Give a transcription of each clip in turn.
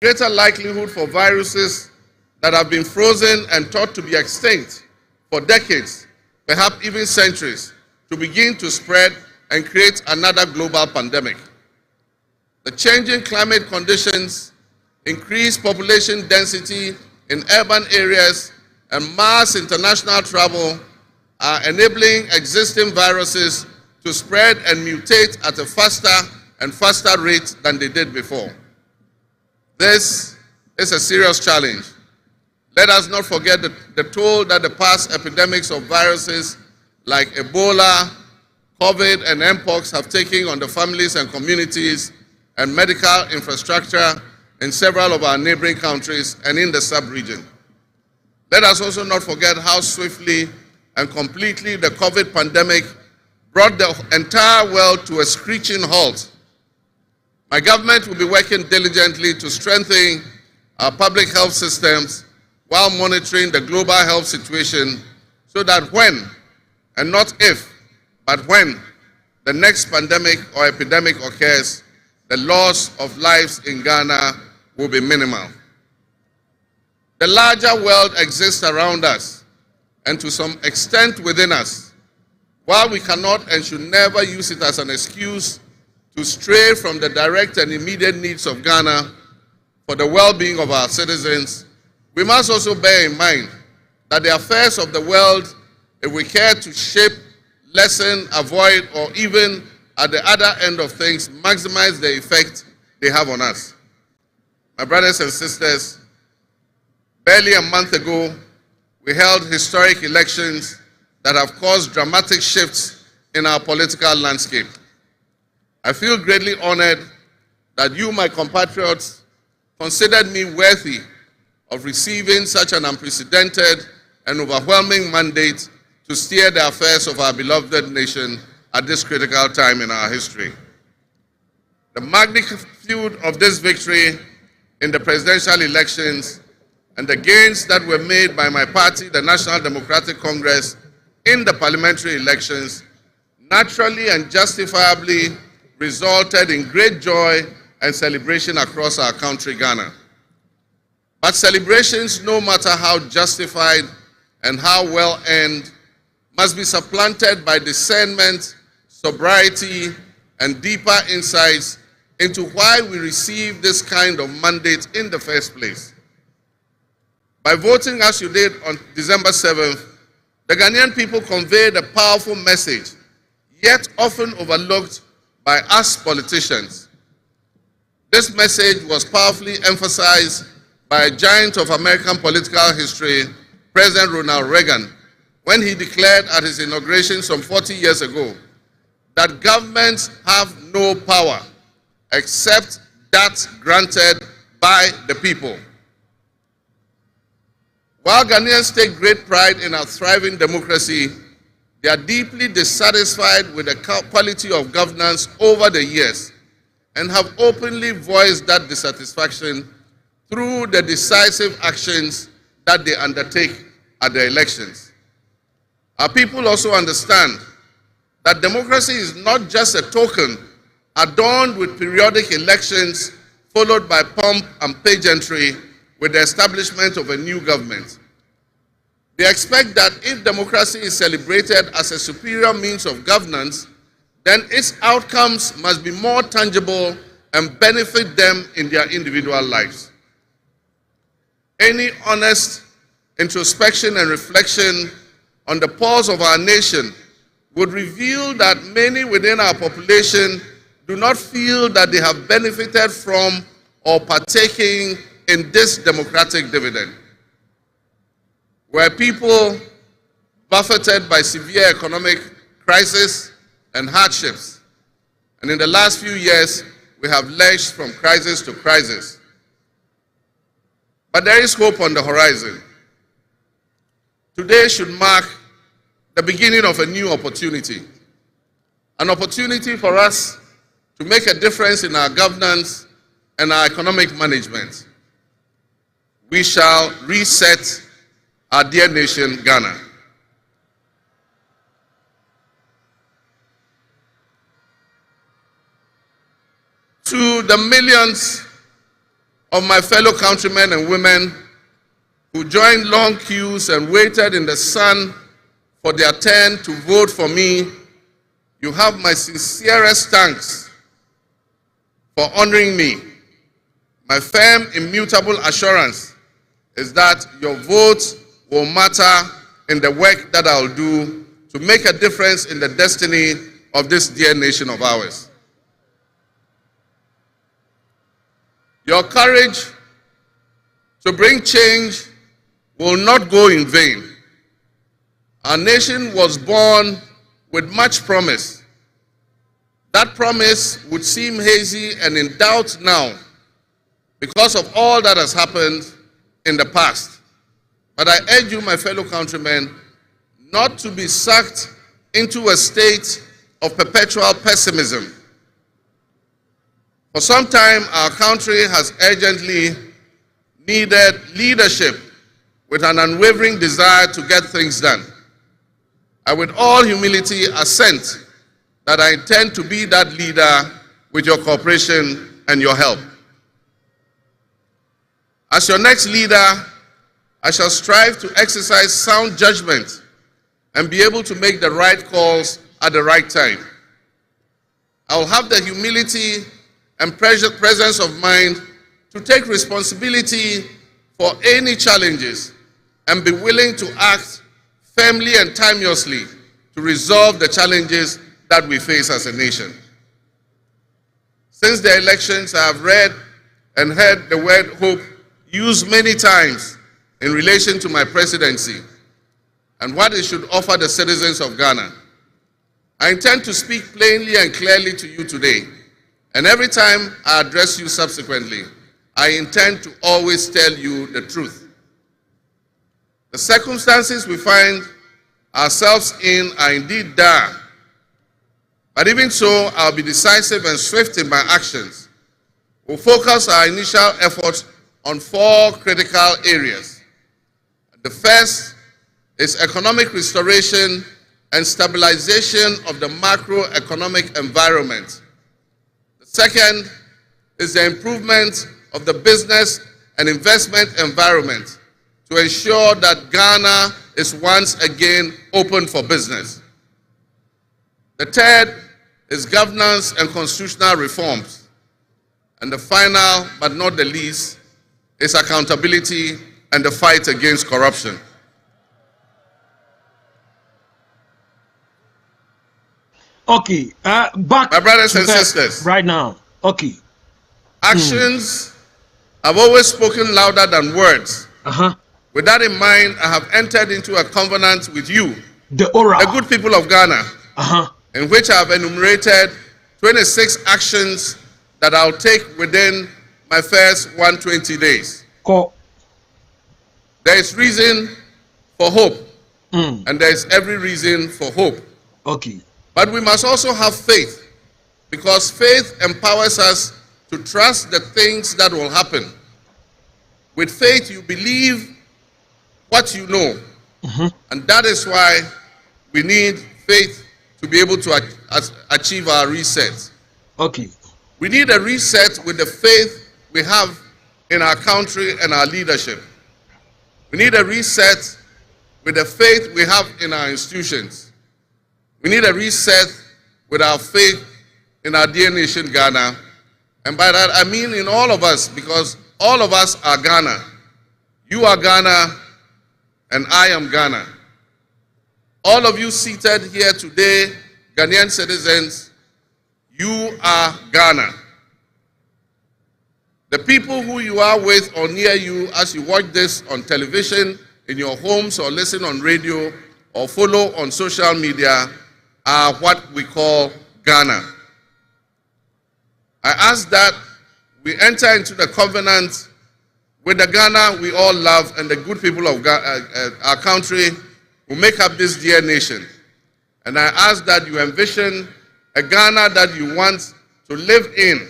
greater likelihood for viruses that have been frozen and thought to be extinct for decades, perhaps even centuries, to begin to spread and create another global pandemic. The changing climate conditions, increased population density in urban areas, and mass international travel are enabling existing viruses to spread and mutate at a faster and faster rate than they did before. This is a serious challenge. Let us not forget the toll that the past epidemics of viruses like Ebola, COVID, and Mpox have taken on the families and communities and medical infrastructure in several of our neighboring countries and in the sub-region. Let us also not forget how swiftly and completely the COVID pandemic brought the entire world to a screeching halt. My government will be working diligently to strengthen our public health systems while monitoring the global health situation so that when, and not if, but when the next pandemic or epidemic occurs, the loss of lives in Ghana will be minimal. The larger world exists around us and to some extent within us. While we cannot and should never use it as an excuse to stray from the direct and immediate needs of Ghana for the well-being of our citizens, we must also bear in mind that the affairs of the world, if we care to shape, lessen, avoid, or even at the other end of things, maximize the effect they have on us. My brothers and sisters, barely a month ago, we held historic elections that have caused dramatic shifts in our political landscape. I feel greatly honored that you, my compatriots, considered me worthy of receiving such an unprecedented and overwhelming mandate to steer the affairs of our beloved nation at this critical time in our history. The magnitude of this victory in the presidential elections and the gains that were made by my party, the National Democratic Congress, in the parliamentary elections naturally and justifiably resulted in great joy and celebration across our country, Ghana. But celebrations, no matter how justified and how well earned, must be supplanted by discernment, sobriety, and deeper insights into why we received this kind of mandate in the first place. By voting as you did on December 7th, the Ghanaian people conveyed a powerful message, yet often overlooked by us politicians. This message was powerfully emphasized by a giant of American political history, President Ronald Reagan, when he declared at his inauguration some 40 years ago that governments have no power except that granted by the people. While Ghanaians take great pride in our thriving democracy, they are deeply dissatisfied with the quality of governance over the years and have openly voiced that dissatisfaction through the decisive actions that they undertake at the elections. Our people also understand that democracy is not just a token adorned with periodic elections followed by pomp and pageantry with the establishment of a new government. They expect that if democracy is celebrated as a superior means of governance, then its outcomes must be more tangible and benefit them in their individual lives. Any honest introspection and reflection on the pulse of our nation would reveal that many within our population do not feel that they have benefited from or partaking in this democratic dividend. Were people buffeted by severe economic crisis and hardships, and in the last few years, we have lurched from crisis to crisis. But there is hope on the horizon. Today should mark the beginning of a new opportunity, an opportunity for us to make a difference in our governance and our economic management. We shall reset our dear nation, Ghana. To the millions of my fellow countrymen and women who joined long queues and waited in the sun for their turn to vote for me, you have my sincerest thanks for honoring me. My firm, immutable assurance is that your votes will matter in the work that I'll do to make a difference in the destiny of this dear nation of ours. Your courage to bring change will not go in vain. Our nation was born with much promise. That promise would seem hazy and in doubt now because of all that has happened in the past. But I urge you, my fellow countrymen, not to be sucked into a state of perpetual pessimism. For some time, our country has urgently needed leadership with an unwavering desire to get things done. I, with all humility, assent that I intend to be that leader with your cooperation and your help. As your next leader, I shall strive to exercise sound judgment and be able to make the right calls at the right time. I will have the humility and presence of mind to take responsibility for any challenges and be willing to act firmly and timelessly to resolve the challenges that we face as a nation. Since the elections, I have read and heard the word hope used many times in relation to my presidency and what it should offer the citizens of Ghana. I intend to speak plainly and clearly to you today, and every time I address you subsequently, I intend to always tell you the truth. The circumstances we find ourselves in are indeed dire, but even so, I'll be decisive and swift in my actions. We'll focus our initial efforts on 4 critical areas. The first is economic restoration and stabilization of the macroeconomic environment. The second is the improvement of the business and investment environment to ensure that Ghana is once again open for business. The third is governance and constitutional reforms. And the final, but not the least, is accountability and the fight against corruption. Okay, back, my brothers and sisters, right now. Okay. Actions have always spoken louder than words. With that in mind, I have entered into a covenant with you, the good people of Ghana, in which I have enumerated 26 actions that I'll take within my first 120 days. Cool. There is reason for hope, and there is every reason for hope. Okay. But we must also have faith, because faith empowers us to trust the things that will happen. With faith, you believe what you know, and that is why we need faith to be able to achieve our reset. Okay. We need a reset with the faith we have in our country and our leadership. We need a reset with the faith we have in our institutions. We need a reset with our faith in our dear nation, Ghana. And by that, I mean in all of us, because all of us are Ghana. You are Ghana, and I am Ghana. All of you seated here today, Ghanaian citizens, you are Ghana. The people who you are with or near you as you watch this on television, in your homes, or listen on radio, or follow on social media are what we call Ghana. I ask that we enter into the covenant with the Ghana we all love and the good people of our country who make up this dear nation. And I ask that you envision a Ghana that you want to live in,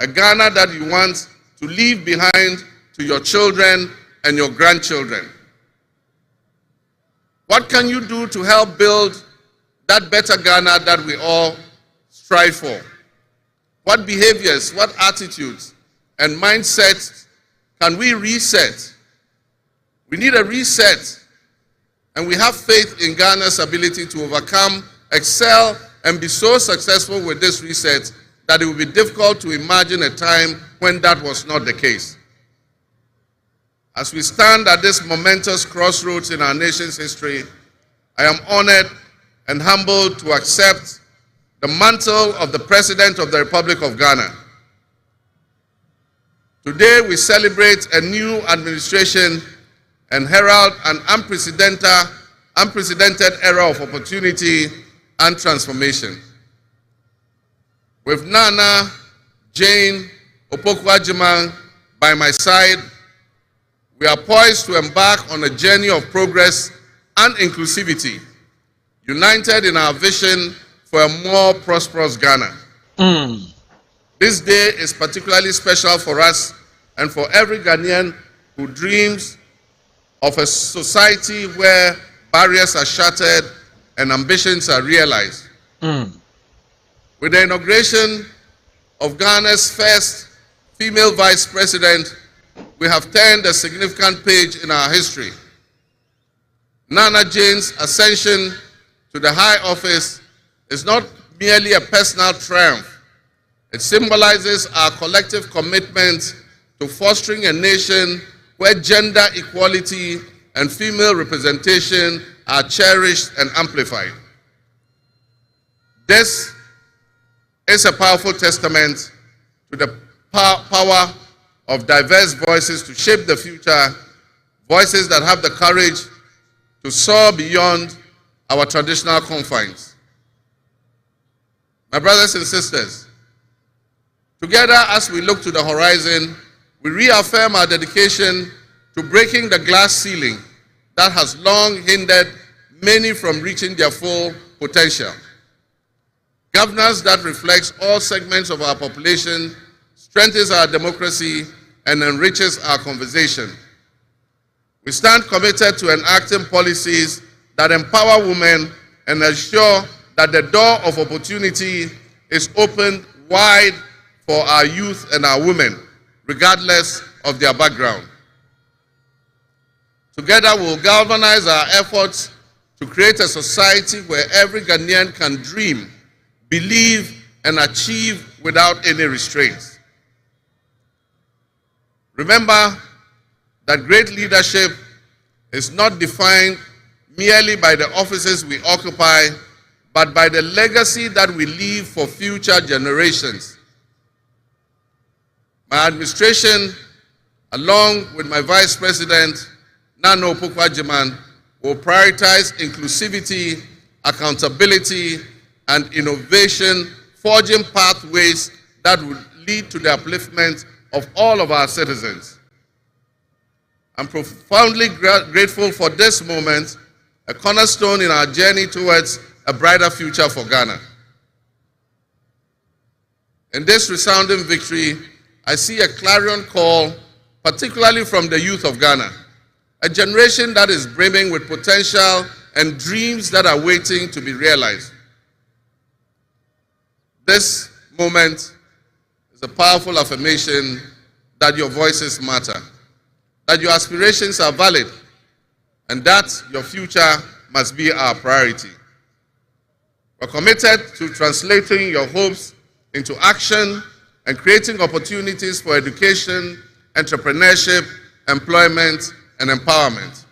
a Ghana that you want to leave behind to your children and your grandchildren. What can you do to help build that better Ghana that we all strive for? What behaviors, what attitudes, and mindsets can we reset? We need a reset, and we have faith in Ghana's ability to overcome, excel, and be so successful with this reset that it will be difficult to imagine a time when that was not the case. As we stand at this momentous crossroads in our nation's history, I am honored and humbled to accept the mantle of the President of the Republic of Ghana. Today we celebrate a new administration and herald an unprecedented era of opportunity and transformation. With Nana, Jane, Opoku Agyemang by my side, we are poised to embark on a journey of progress and inclusivity, united in our vision for a more prosperous Ghana. This day is particularly special for us and for every Ghanaian who dreams of a society where barriers are shattered and ambitions are realized. With the inauguration of Ghana's first female vice president, we have turned a significant page in our history. Nana Jane's ascension to the high office is not merely a personal triumph. It symbolizes our collective commitment to fostering a nation where gender equality and female representation are cherished and amplified. This is a powerful testament to the power of diverse voices to shape the future, voices that have the courage to soar beyond our traditional confines. My brothers and sisters, together as we look to the horizon, we reaffirm our dedication to breaking the glass ceiling that has long hindered many from reaching their full potential. Governance that reflects all segments of our population, strengthens our democracy, and enriches our conversation. We stand committed to enacting policies that empower women and ensure that the door of opportunity is opened wide for our youth and our women, regardless of their background. Together, we will galvanize our efforts to create a society where every Ghanaian can dream, believe, and achieve without any restraints. Remember that great leadership is not defined merely by the offices we occupy, but by the legacy that we leave for future generations. My administration, along with my Vice President, Nana Opoku Agyemang, will prioritize inclusivity, accountability, and innovation, forging pathways that would lead to the upliftment of all of our citizens. I'm profoundly grateful for this moment, a cornerstone in our journey towards a brighter future for Ghana. In this resounding victory, I see a clarion call, particularly from the youth of Ghana, a generation that is brimming with potential and dreams that are waiting to be realized. This moment is a powerful affirmation that your voices matter, that your aspirations are valid, and that your future must be our priority. We're committed to translating your hopes into action and creating opportunities for education, entrepreneurship, employment, and empowerment.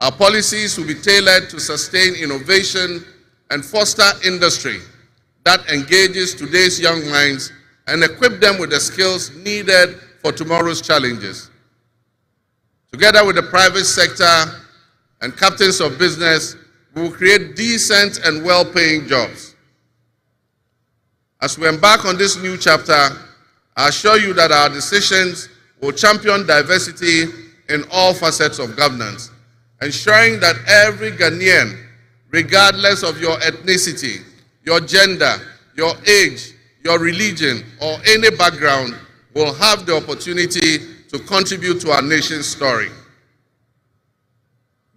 Our policies will be tailored to sustain innovation and foster industry that engages today's young minds and equip them with the skills needed for tomorrow's challenges. Together with the private sector and captains of business, we will create decent and well-paying jobs. As we embark on this new chapter, I assure you that our decisions will champion diversity in all facets of governance, ensuring that every Ghanaian, regardless of your ethnicity, your gender, your age, your religion, or any background, will have the opportunity to contribute to our nation's story.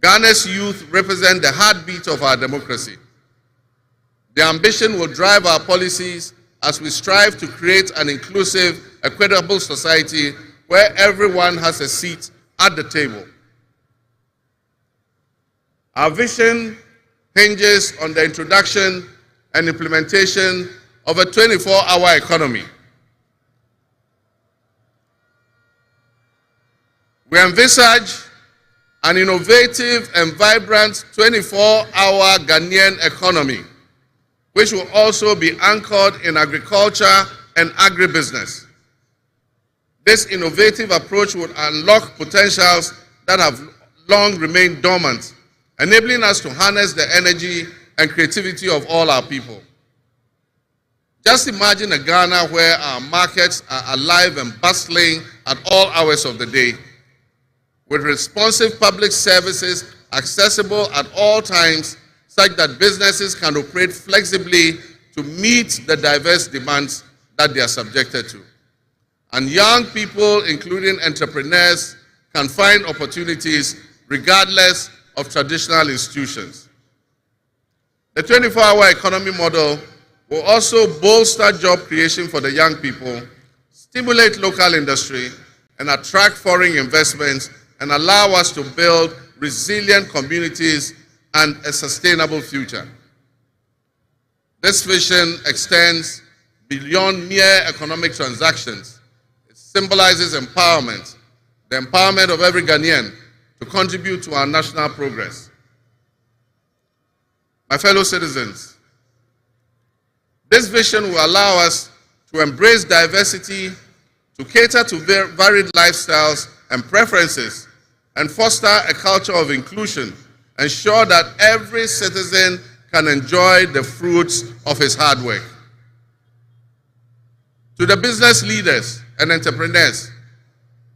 Ghana's youth represent the heartbeat of our democracy. Their ambition will drive our policies as we strive to create an inclusive, equitable society where everyone has a seat at the table. Our vision hinges on the introduction and implementation of a 24-hour economy. We envisage an innovative and vibrant 24-hour Ghanaian economy, which will also be anchored in agriculture and agribusiness. This innovative approach would unlock potentials that have long remained dormant, enabling us to harness the energy and creativity of all our people. Just imagine a Ghana where our markets are alive and bustling at all hours of the day, with responsive public services accessible at all times, such that businesses can operate flexibly to meet the diverse demands that they are subjected to. And young people, including entrepreneurs, can find opportunities regardless of traditional institutions. The 24-hour economy model will also bolster job creation for the young people, stimulate local industry, and attract foreign investments, and allow us to build resilient communities and a sustainable future. This vision extends beyond mere economic transactions. It symbolizes empowerment, the empowerment of every Ghanaian to contribute to our national progress. My fellow citizens, this vision will allow us to embrace diversity, to cater to varied lifestyles and preferences, and foster a culture of inclusion, ensure that every citizen can enjoy the fruits of his hard work. To the business leaders and entrepreneurs,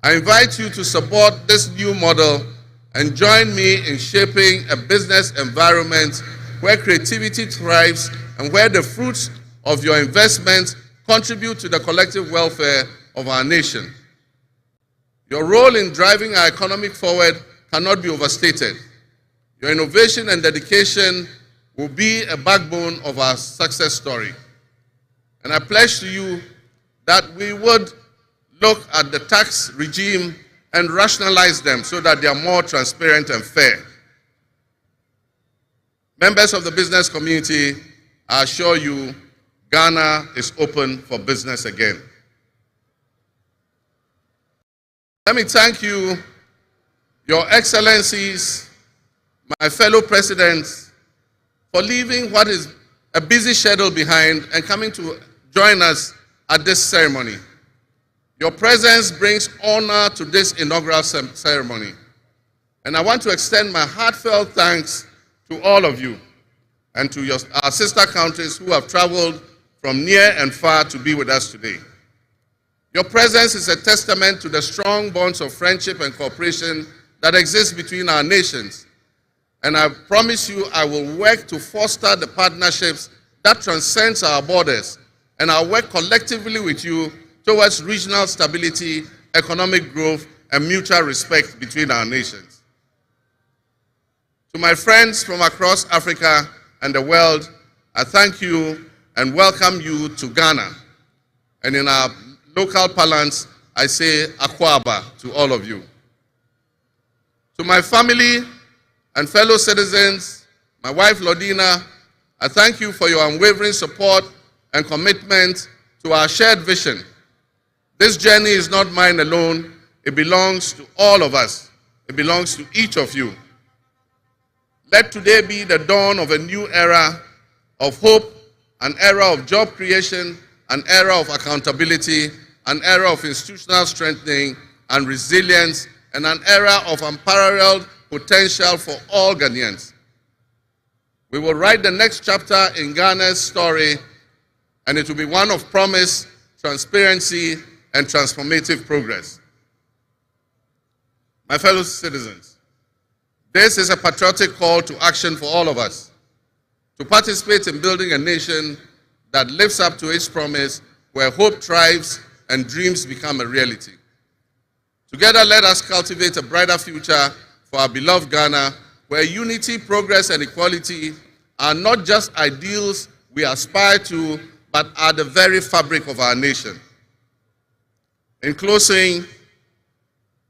I invite you to support this new model and join me in shaping a business environment where creativity thrives and where the fruits of your investments contribute to the collective welfare of our nation. Your role in driving our economy forward cannot be overstated. Your innovation and dedication will be a backbone of our success story. And I pledge to you that we would look at the tax regime and rationalize them so that they are more transparent and fair. Members of the business community, I assure you, Ghana is open for business again. Let me thank you, Your Excellencies, my fellow presidents, for leaving what is a busy schedule behind and coming to join us at this ceremony. Your presence brings honor to this inaugural ceremony. And I want to extend my heartfelt thanks to all of you and to our sister countries who have traveled from near and far to be with us today. Your presence is a testament to the strong bonds of friendship and cooperation that exist between our nations. And I promise you I will work to foster the partnerships that transcends our borders, and I'll work collectively with you towards regional stability, economic growth, and mutual respect between our nations. To my friends from across Africa and the world, I thank you and welcome you to Ghana. And in our local parlance, I say Akwaba to all of you. To my family and fellow citizens, my wife Lodina, I thank you for your unwavering support and commitment to our shared vision. This journey is not mine alone. It belongs to all of us. It belongs to each of you. Let today be the dawn of a new era of hope, an era of job creation, an era of accountability, an era of institutional strengthening and resilience, and an era of unparalleled potential for all Ghanaians. We will write the next chapter in Ghana's story, and it will be one of promise, transparency, and transformative progress. My fellow citizens, this is a patriotic call to action for all of us to participate in building a nation that lives up to its promise, where hope thrives and dreams become a reality. Together, let us cultivate a brighter future for our beloved Ghana, where unity, progress, and equality are not just ideals we aspire to, but are the very fabric of our nation. In closing,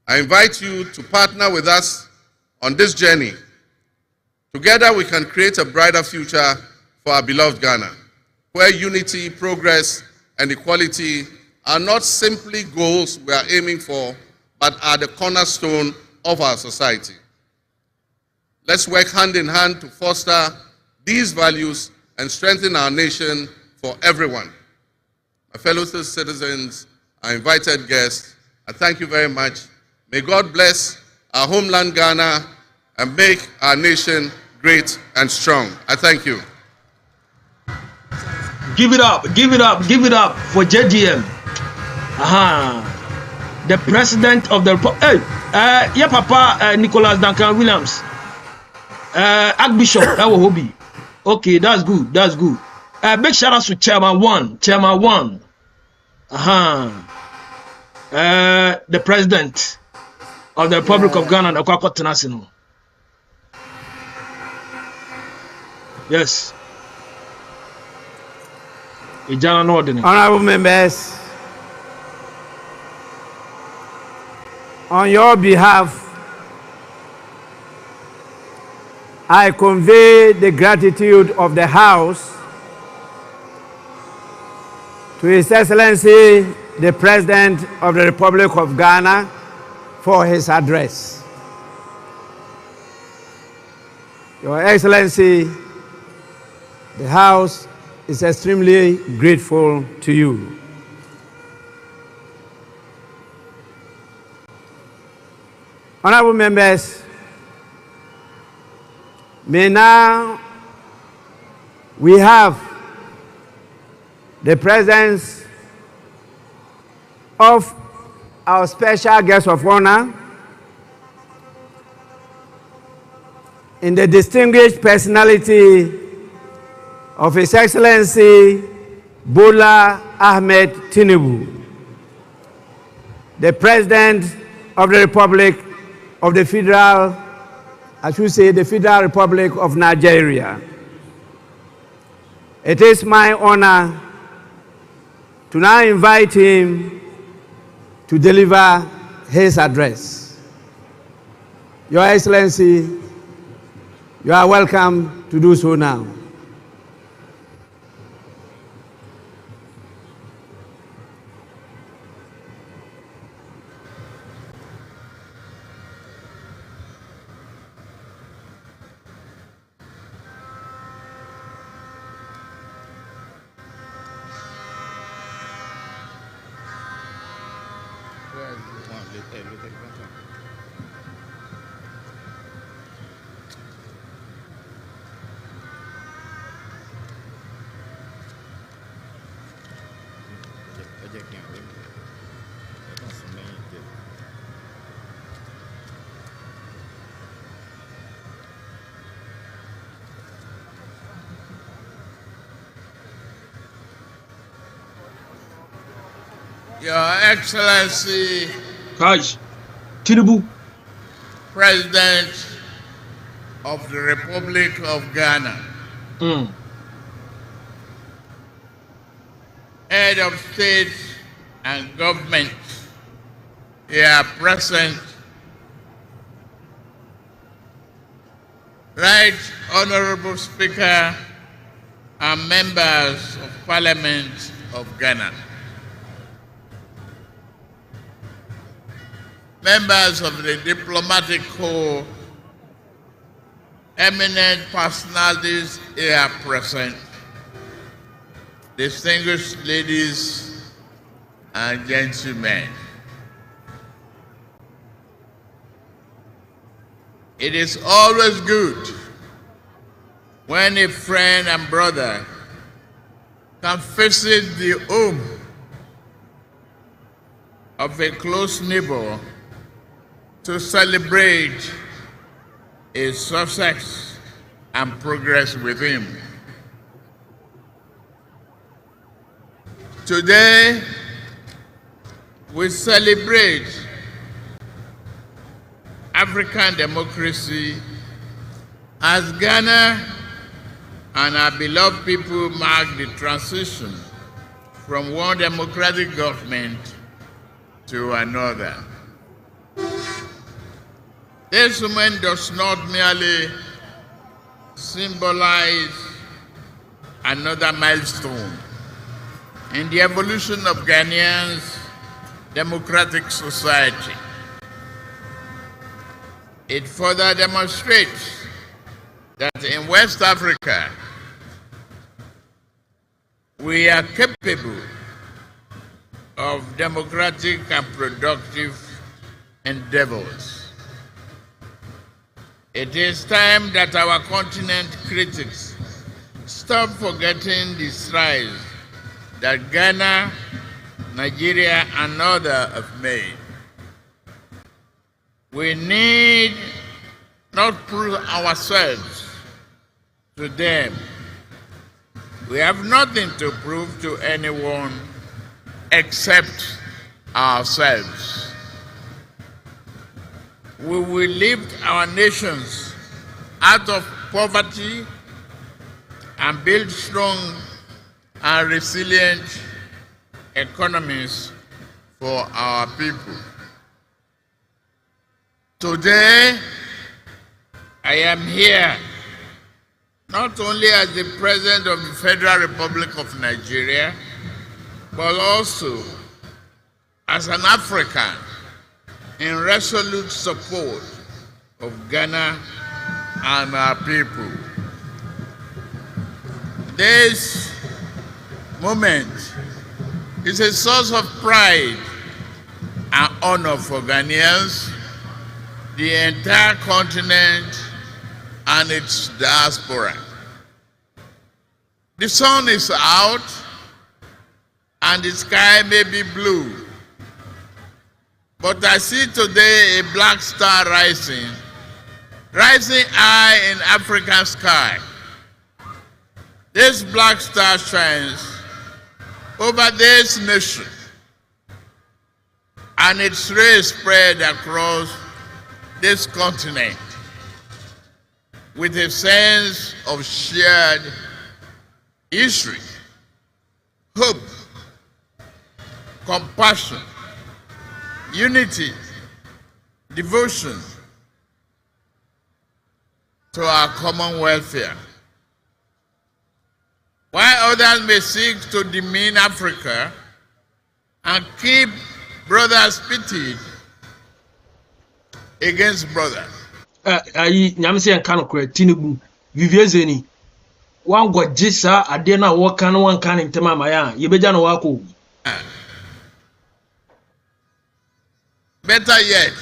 I invite you to partner with us on this journey. Together we can create a brighter future for our beloved Ghana, where unity, progress, and equality are not simply goals we are aiming for, but are the cornerstone of our society. Let's work hand in hand to foster these values and strengthen our nation for everyone. My fellow citizens, our invited guests, I thank you very much. May God bless our homeland Ghana and make our nation great and strong. I thank you. Give it up, give it up, give it up for JDM. The president of the Republic. Hey, yeah, Papa Nicholas Duncan Williams. Archbishop, that was hobby. Okay, that's good, that's good. Big shout out to Chairman One. The president of the Republic of Ghana, the Kwakwa Tenasino. Yes. Honorable members, on your behalf, I convey the gratitude of the House to His Excellency, the President of the Republic of Ghana, for his address. Your Excellency, the House is extremely grateful to you. Honorable members, may now we have the presence of our special guest of honor in the distinguished personality of His Excellency Bola Ahmed Tinubu, the President of the Republic of the Federal, I should say the Federal Republic of Nigeria. It is my honor to now invite him to deliver his address. Your Excellency, you are welcome to do so now. Your Excellency, Tinubu, President of the Republic of Ghana, Head of State and Government here present, Right Honorable Speaker and members of Parliament of Ghana, members of the diplomatic corps, eminent personalities here present, distinguished ladies and gentlemen. It is always good when a friend and brother can visit the home of a close neighbor to celebrate his success and progress with him. Today, we celebrate African democracy as Ghana and our beloved people mark the transition from one democratic government to another. This moment does not merely symbolize another milestone in the evolution of Ghanaians' democratic society. It further demonstrates that in West Africa, we are capable of democratic and productive endeavors. It is time that our continent critics stop forgetting the strides that Ghana, Nigeria, and others have made. We need not prove ourselves to them. We have nothing to prove to anyone except ourselves. We will lift our nations out of poverty and build strong and resilient economies for our people. Today, I am here not only as the President of the Federal Republic of Nigeria, but also as an African in resolute support of Ghana and our people. This moment is a source of pride and honor for Ghanaians, the entire continent, and its diaspora. The sun is out and the sky may be blue, but I see today a black star rising high in African sky. This black star shines over this nation, and its rays spread across this continent with a sense of shared history, hope, compassion, unity, devotion to our common welfare. While others may seek to demean Africa and keep brothers pitted against brothers. Nyamse nkano kure Tinubu Viviezeni wangwa jisa adena wakana wankana ntema maya yebejana wako. Better yet,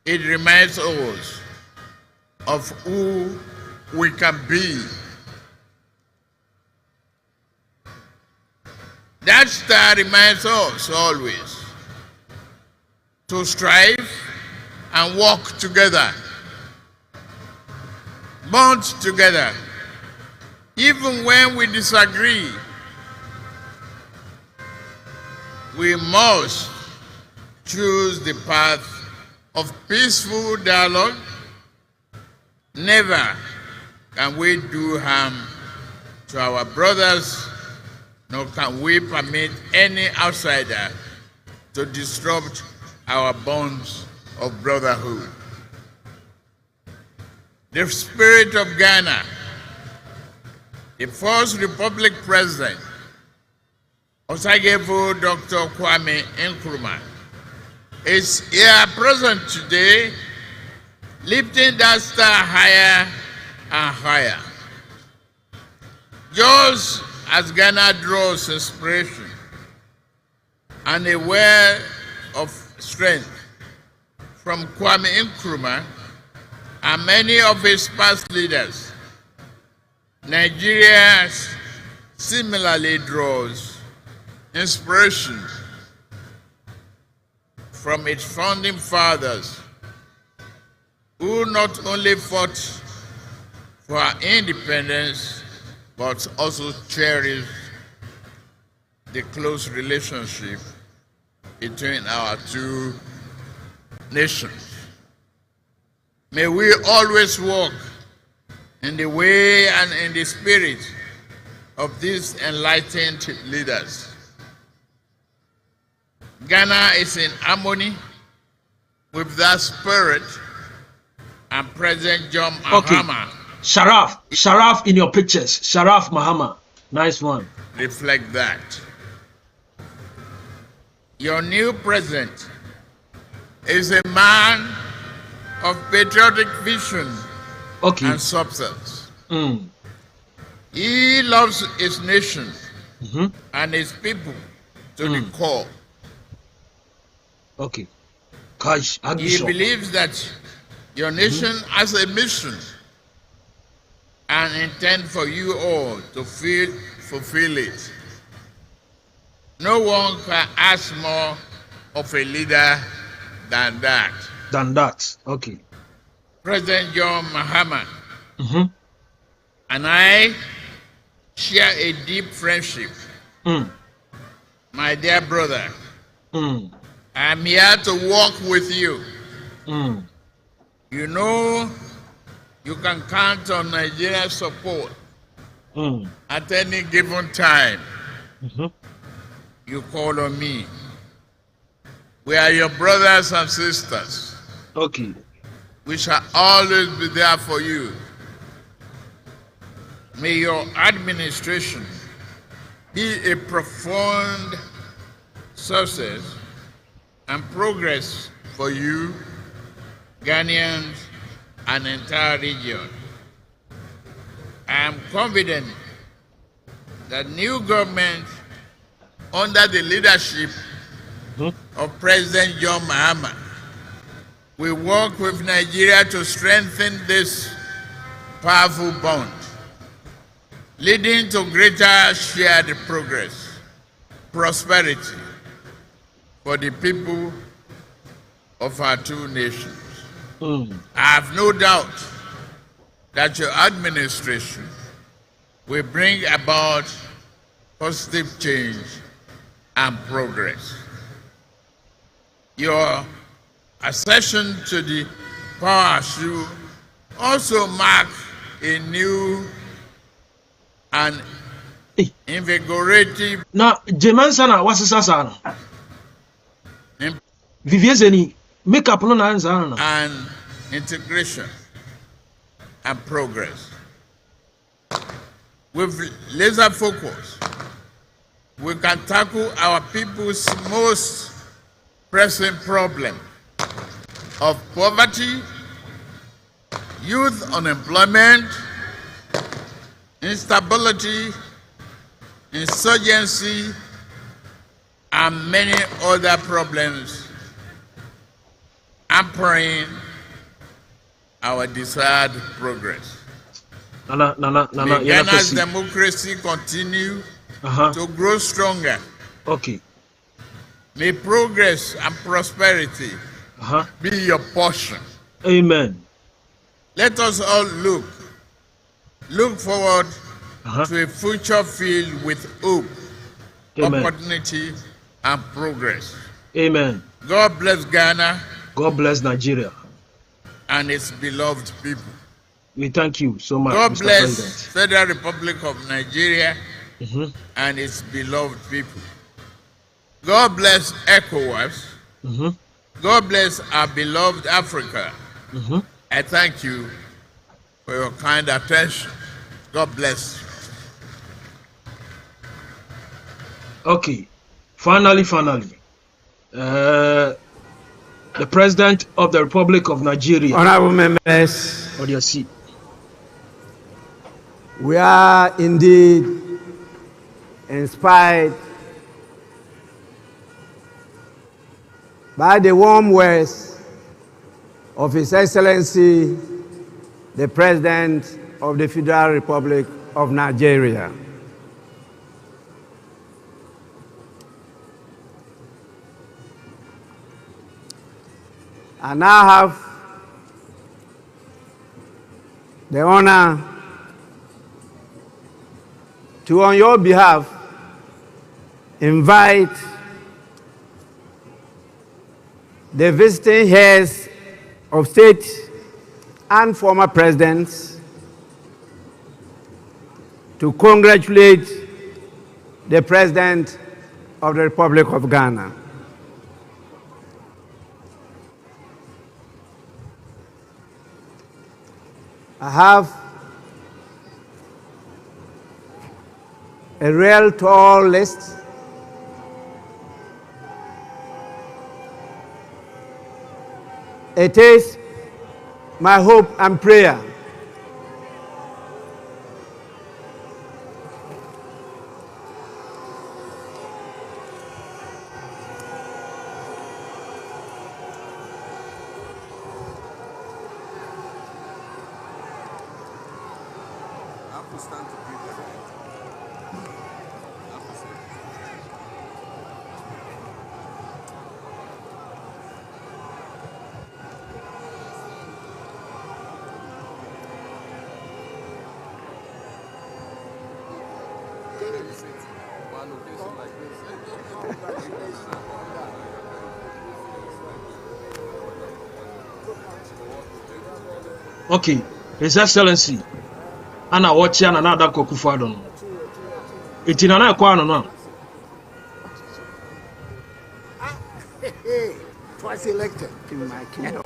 it reminds us of who we can be. That star reminds us always to strive and work together, bond together, even when we disagree. We must choose the path of peaceful dialogue. Never can we do harm to our brothers, nor can we permit any outsider to disrupt our bonds of brotherhood. The spirit of Ghana, the first Republic President, Osagyefo Dr. Kwame Nkrumah, is here present today, lifting that star higher and higher. Just as Ghana draws inspiration and a well of strength from Kwame Nkrumah and many of his past leaders, Nigeria similarly draws inspiration from its founding fathers, who not only fought for our independence, but also cherished the close relationship between our two nations. May we always walk in the way and in the spirit of these enlightened leaders. Ghana is in harmony with that spirit and President John Okay. Mahama Sharaf in your pictures. Sharaf Mahama. Nice one. reflect that. Your new president is a man of patriotic vision Okay. and substance. Mm. He loves his nation Mm-hmm. and his people to the core. Okay. Gosh, He Archbishop. believes that your nation has a mission and intend for you all to fulfill it. No one can ask more of a leader than that. Than that. Okay. President John Mahama Mm-hmm. and I share a deep friendship. Mm. My dear brother, Mm. I'm here to walk with you. Mm. You know you can count on Nigeria's support Mm. at any given time. Mm-hmm. You call on me. We are your brothers and sisters. Okay. We shall always be there for you. May your administration be a profound success and progress for you, Ghanaians, and entire region. I am confident that new government under the leadership of President John Mahama will work with Nigeria to strengthen this powerful bond, leading to greater shared progress, prosperity for the people of our two nations. Mm. I have no doubt that your administration will bring about positive change and progress. Your accession to the power should also mark a new and Hey. invigorating Na Jemansa na wasisa sana. imp- Viviezeni makeup no na anza na. and integration and progress. With laser focus, we can tackle our people's most pressing problem of poverty, youth unemployment, instability, insurgency, and many other problems hampering our desired progress. Nana May yana Ghana's kasi. democracy continue Aha. to grow stronger. Okay. May progress and prosperity Aha. be your portion. Amen. Let us all look forward Aha. to a future filled with hope, Amen. opportunity, and progress. Amen. God bless Ghana God bless Nigeria. and its beloved people. We thank you so much, God Mr. bless President. Federal Republic of Nigeria Mm-hmm. and its beloved people. God bless ECOWAS. Mm-hmm. God bless our beloved Africa. Mm-hmm. I thank you for your kind attention. God bless you. Okay. Finally, the President of the Republic of Nigeria. Honorable members, On your seat. we are indeed inspired by the warm words of His Excellency, the President of the Federal Republic of Nigeria. I now have the honor to, on your behalf, invite the visiting heads of state and former presidents to congratulate the President of the Republic of Ghana. I have a real tall list. It is my hope and prayer Okay, His Excellency, Anna watch and another Kokufadon. It's in another corner now. Twice elected in my kingdom.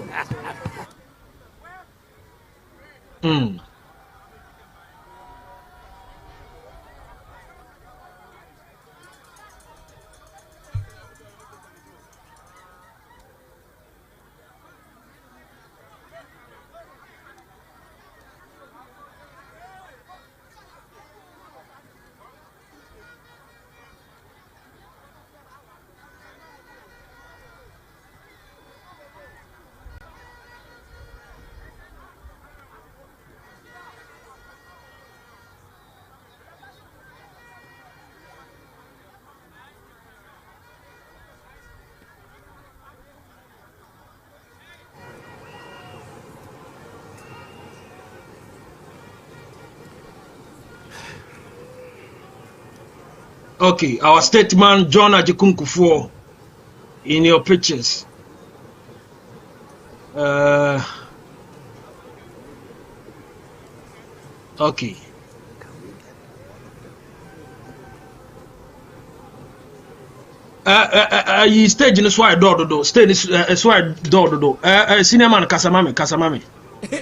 Okay, our statesman John Agyemang in your pictures. Okay. You stage in the swire door, stage is swire door. Cinema Casamame.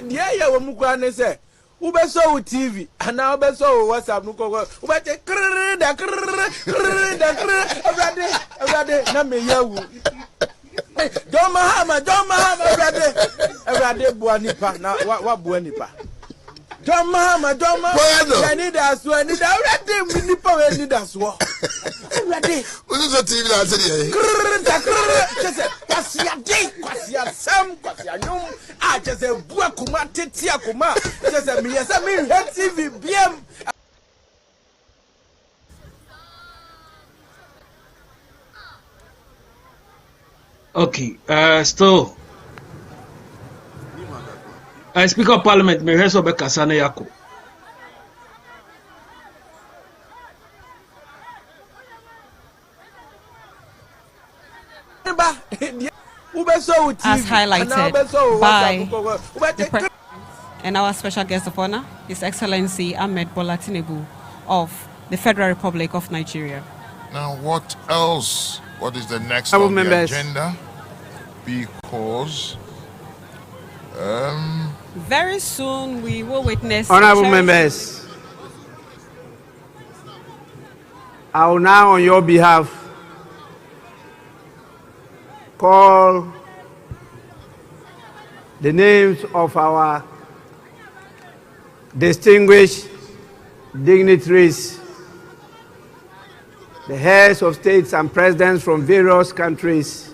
Yeah, we mukwane say. Ubeso with TV and now ubeso WhatsApp nuko. Ubete everyday na me yawu. John Mahama everyday buanipa na wa buanipa. John Mahama I need us to need everyday we nipa we need us wo. Everyday. Who's the TV that said here? Kwasia sam kwasia nyum a just a bua kuma tetia kuma just a me TV biem. Okay, still Speaker of Parliament me heso be kasane yako. As highlighted by the President and our special guest of honor, His Excellency Ahmed Bola Tinubu of the Federal Republic of Nigeria. Now, what else? What is the next on the agenda? Because very soon we will witness. Honorable members, I will now, on your behalf, call the names of our distinguished dignitaries, the heads of states and presidents from various countries,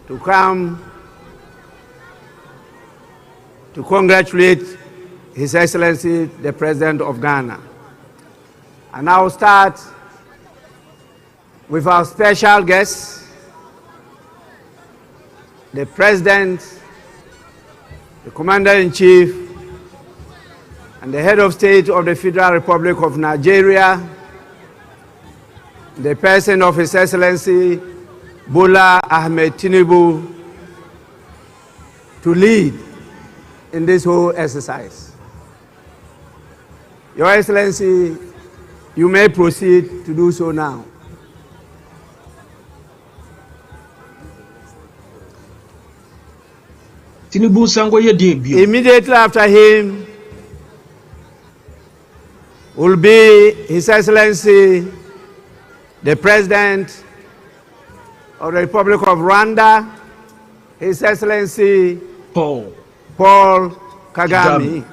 to come to congratulate His Excellency the President of Ghana. And I will start with our special guest, the President, the Commander-in-Chief, and the Head of State of the Federal Republic of Nigeria, the person of His Excellency Bola Ahmed Tinubu, to lead in this whole exercise. Your Excellency, you may proceed to do so now. Tinubu sango ye din bio. Immediately after him will be His Excellency, the President of the Republic of Rwanda, His Excellency Paul Kagame.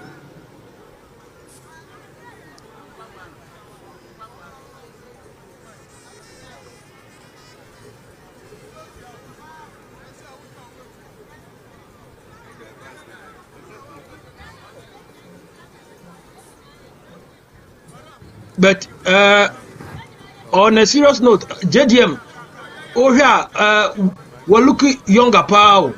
But on a serious note, JDM, oh yeah, we're looking younger power.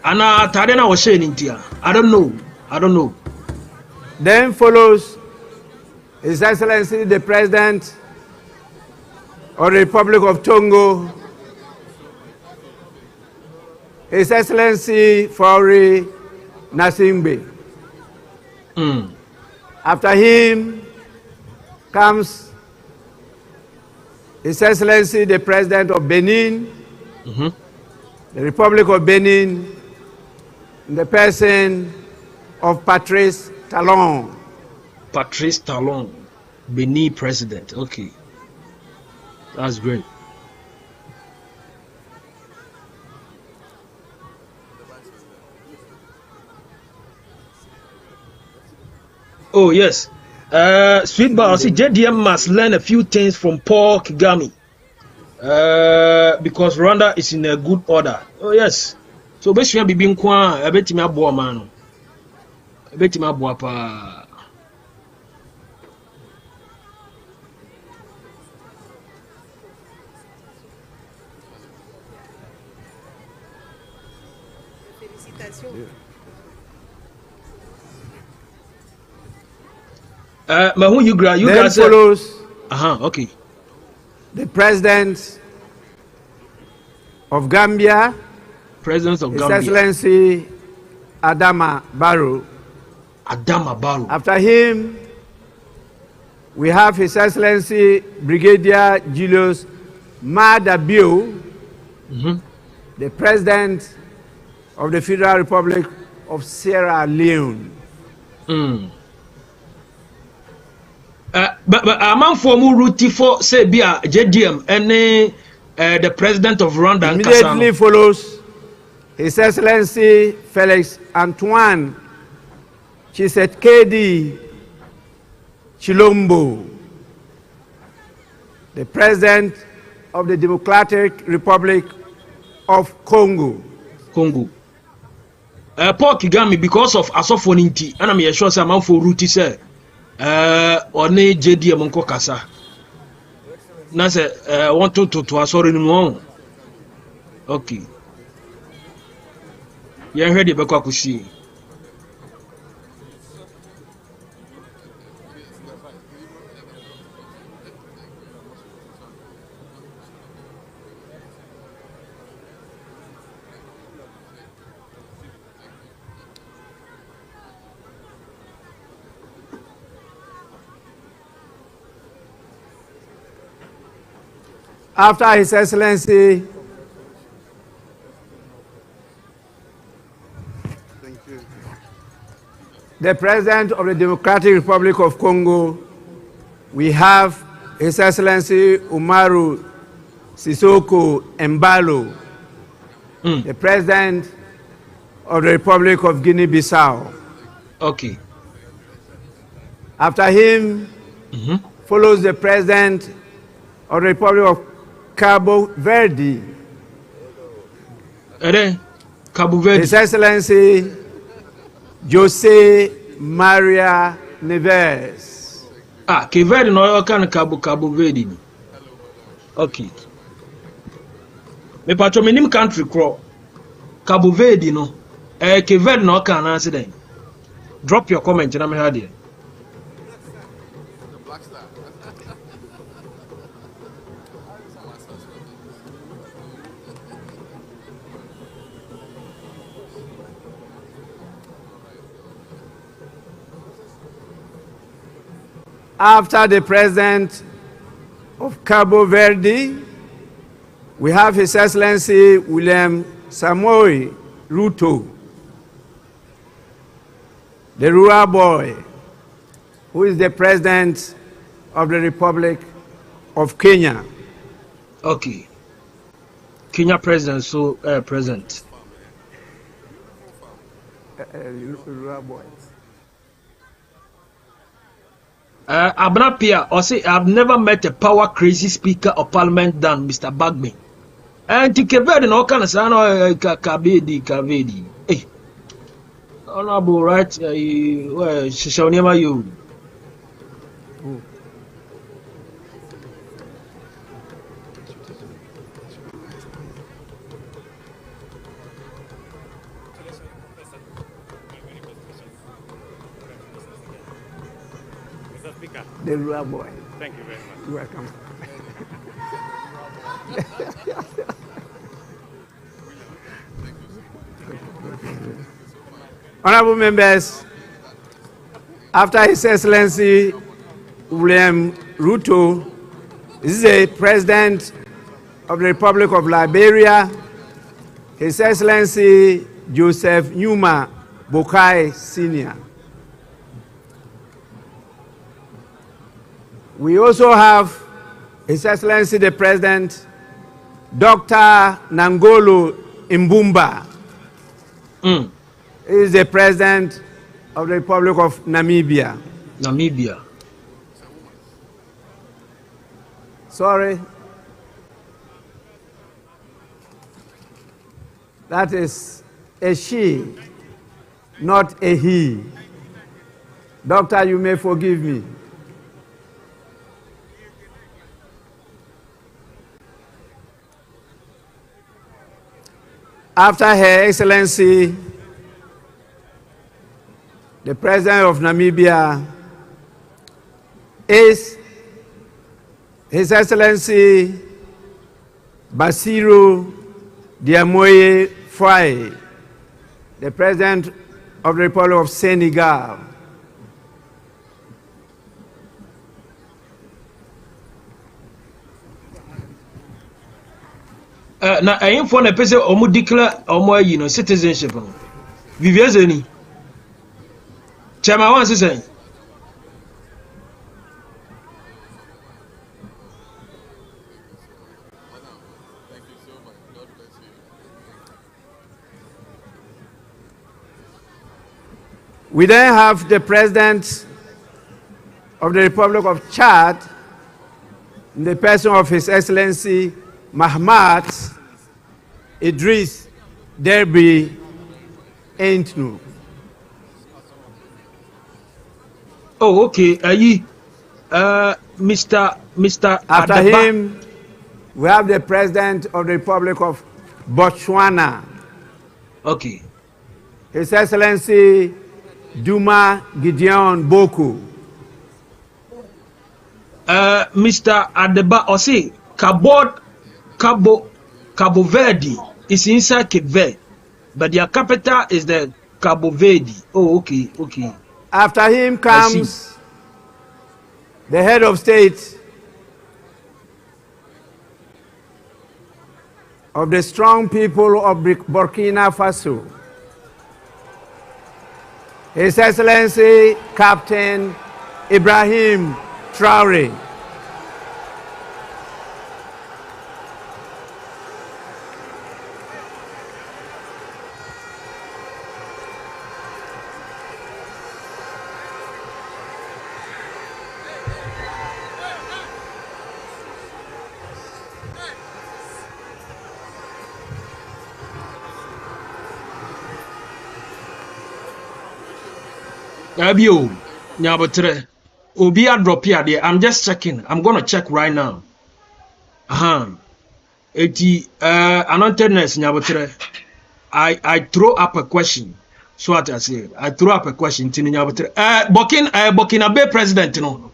And Tadena was saying in here. I don't know. Then follows His Excellency the President of the Republic of Togo, His Excellency Faure Gnassingbé. After him comes His Excellency the President of Benin, the Republic of Benin, in the person of Patrice Talon. Patrice Talon, Benin President. Okay. That's great. Oh, yes. Sweet Bar, see, JDM must learn a few things from Paul Kagame because Rwanda is in a good order. Oh, yes. So, basically, being a bit me a man. A bit me a pa. You guys follows okay. The President of Gambia, President of His Gambia, Excellency Adama Barrow. After him, we have His Excellency Brigadier Julius Maada Bio, the President of the Federal Republic of Sierra Leone. But among former route for say JDM and the President of Rwanda immediately follows His Excellency Felix Antoine Tshisekedi Chilombo, the President of the Democratic Republic of Congo. Paul Kagame, because of Asofoninti, and I'm sure some for route say on JDM Monko Kasa. Na say want to sorry no. Okay. You heard the Beko Kushi. After His Excellency the President of the Democratic Republic of Congo, we have His Excellency Umaru Sissoco Embalo, the President of the Republic of Guinea-Bissau. Okay. After him follows the President of the Republic of Cabo Verde. Cabo Verde. His Excellency Jose Maria Neves. Cabo Verde no can Cabo Verde. Okay. Me patro me nim country crawl. Cabo Verde no. Cabo Verde no can answer them. Drop your comment and I'm here. After the President of Cabo Verde, we have His Excellency William Samoei Ruto, the rural boy, who is the President of the Republic of Kenya. Okay. Kenya President, so present. Rural boy. Abnapia, or say, I've never met a power crazy speaker of parliament than Mr. Bagme. And Tikeved and all kind of son, Kavedi. Hey, honorable, right? She shall never you. The rural boy. Thank you very much. You're welcome. Honorable members, after His Excellency William Ruto, this is the President of the Republic of Liberia, His Excellency Joseph Numa Boakai Sr. We also have His Excellency the President, Dr. Nangolo Mbumba. He is the President of the Republic of Namibia. Namibia. Sorry. That is a she, not a he. Doctor, you may forgive me. After Her Excellency, the President of Namibia, is His Excellency Bassirou Diomaye Faye, the President of the Republic of Senegal. Na ayin for na pese omo declare omo yi no citizenship. Vivier Zeni. Chama wan say. We then have the President of the Republic of Chad, in the person of His Excellency Mahama Idris Derby Entnu. Oh, okay. Mr. After Adeba. him, we have the President of the Republic of Botswana. Okay. His Excellency Duma Gideon Boku. Mr. Adeba, or say Cabo Verde is inside Cape Verde, but their capital is the Cabo Verde. Oh, okay. After him comes the head of state of the strong people of Burkina Faso, His Excellency Captain Ibrahim Traore. Abio, Nyabotre, Obia drop here there. I'm just checking. I'm gonna check right now. Anointedness, Nyabotre. I throw up a question. So what I say, I throw up a question to Nyabotre. Burkina Bay president, you know.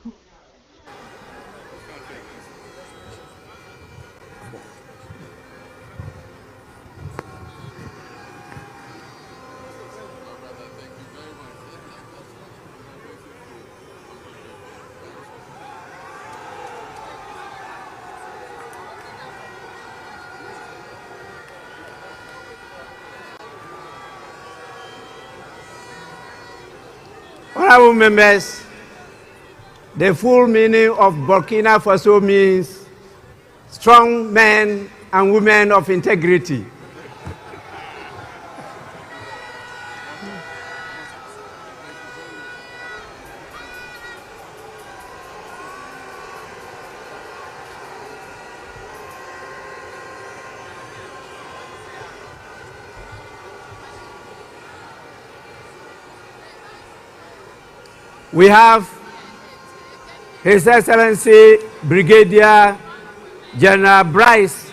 Honorable members, the full meaning of Burkina Faso means strong men and women of integrity. We have His Excellency Brigadier General Bryce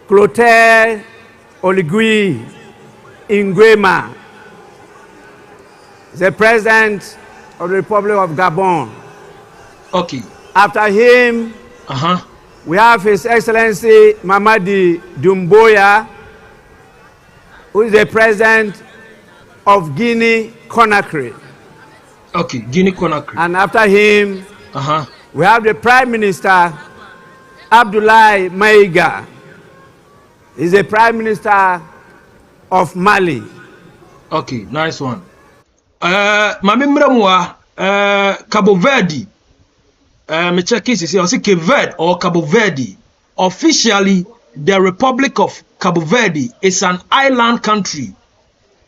Clotaire Oligui Nguema, the President of the Republic of Gabon. Okay. After him, we have His Excellency Mamadi Doumbouya, who is the President of Guinea-Conakry. Okay, Guinea-Conakry. And after him, we have the Prime Minister, Abdoulaye Maïga. He's the Prime Minister of Mali. Okay, nice one. Mami Mramwa, Cabo Verde. Me check this, say Cape Verde or Cabo Verde. Officially, the Republic of Cabo Verde is an island country.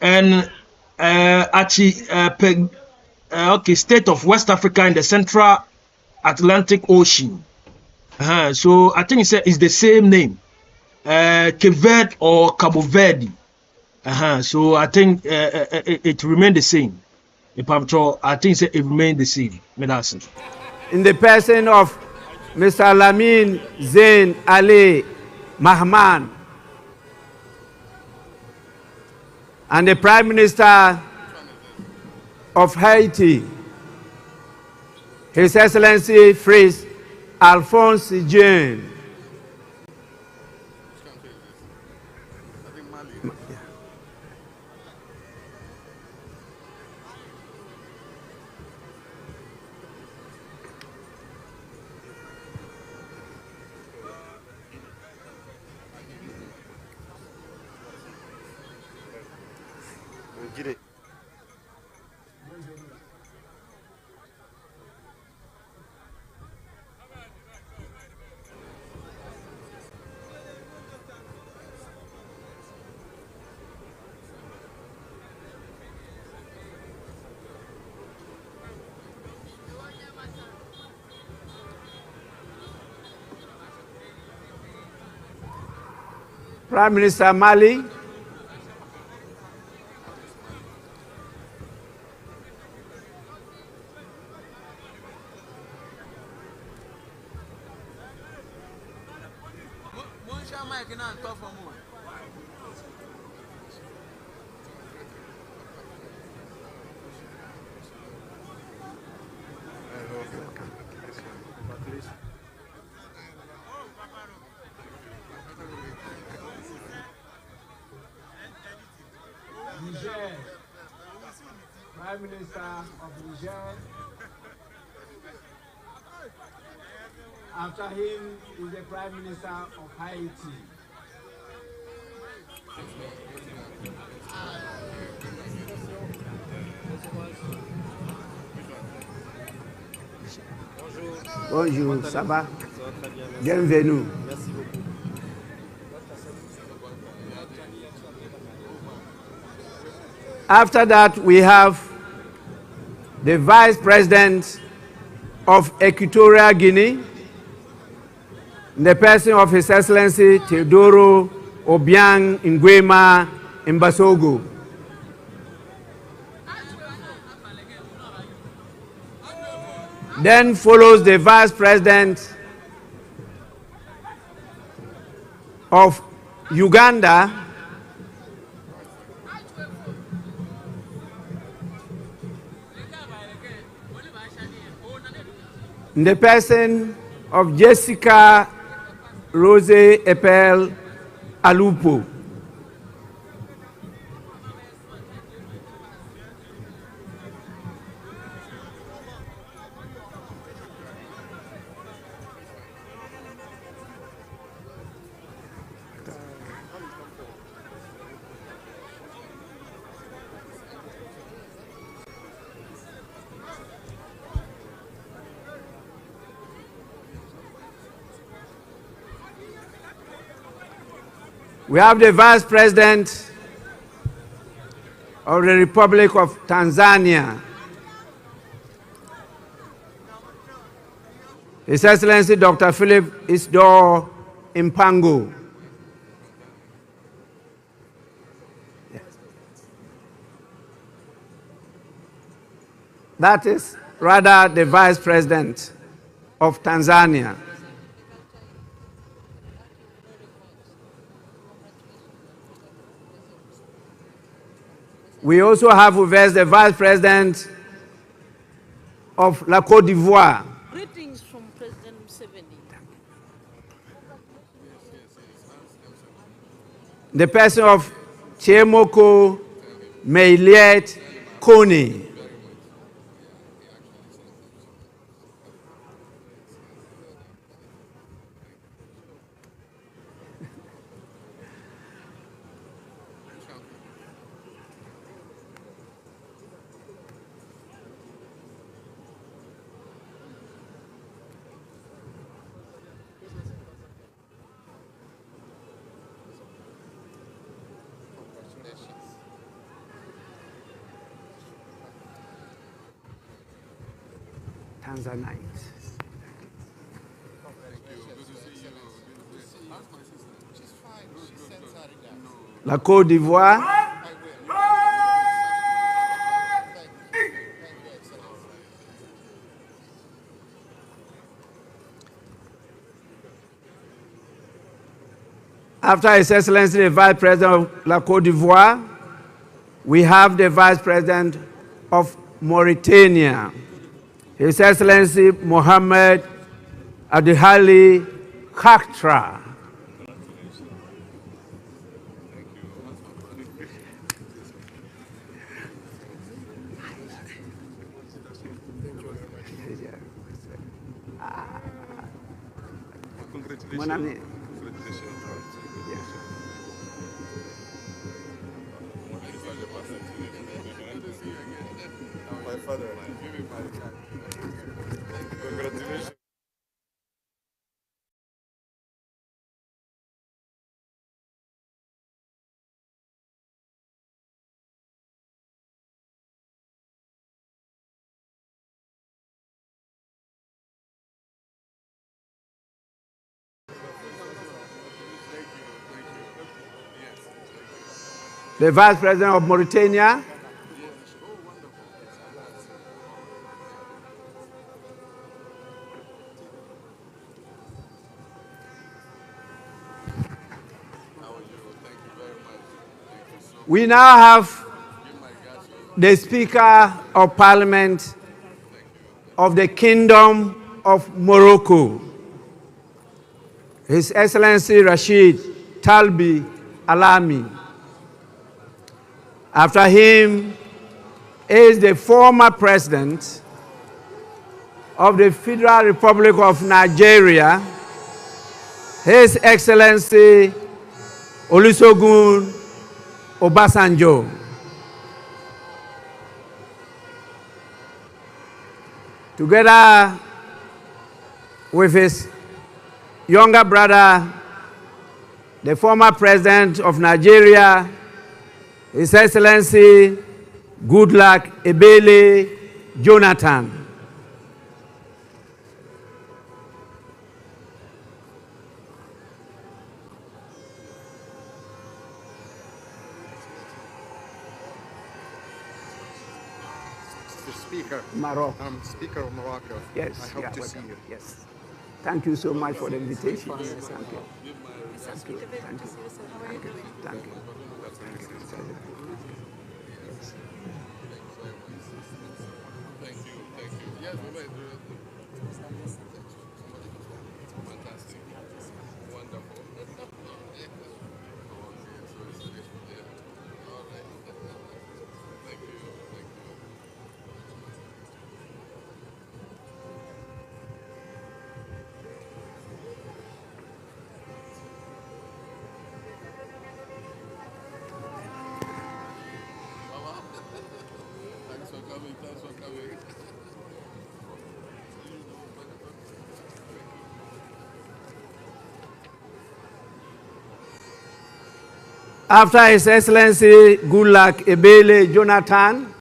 And state of West Africa in the Central Atlantic Ocean. So I think it's the same name, Cape Verde or Cabo Verde. So I think it remained the same. I think it remained the same. In the person of Mr. Lamine Zain Ali Mahama and the Prime Minister of Haiti, His Excellency Fritz Alphonse Jean. Prime Minister Mali, Prime Minister of Niger. After him is the Prime Minister of Haiti. Bonjour, ça va? Bienvenue. After that, we have the Vice President of Equatorial Guinea, in the person of His Excellency Teodoro Obiang Nguema Mbasogo. Then follows the Vice President of Uganda, in the person of Jessica Rose Epel Alupo. We have the Vice President of the Republic of Tanzania, His Excellency Dr. Philip Isdor Mpango. That is rather the Vice President of Tanzania. We also have with us the Vice President of La Côte d'Ivoire. Greetings from President Museveni. The person of Chemoko Meiliet Kone. Tanzanite. La Côte d'Ivoire. After His Excellency the Vice President of La Côte d'Ivoire, we have the Vice President of Mauritania, His Excellency Mohamed Adihali Khatra. Congratulations. My father. Congratulations. The Vice President of Mauritania, we now have the Speaker of Parliament of the Kingdom of Morocco, His Excellency Rashid Talbi Alami. After him is the former President of the Federal Republic of Nigeria, His Excellency Olusegun Obasanjo. Together with his younger brother, the former President of Nigeria, His Excellency Goodluck Ebele Jonathan. Speaker. Morocco. I'm Speaker of Morocco. Yes. I hope to see you. Yes. Thank you so much for the invitation. Thank you. Thank you. Thank you. Thank you. Thank you. Fantastic. Wonderful. Thanks for coming. After His Excellency Goodluck Ebele Jonathan,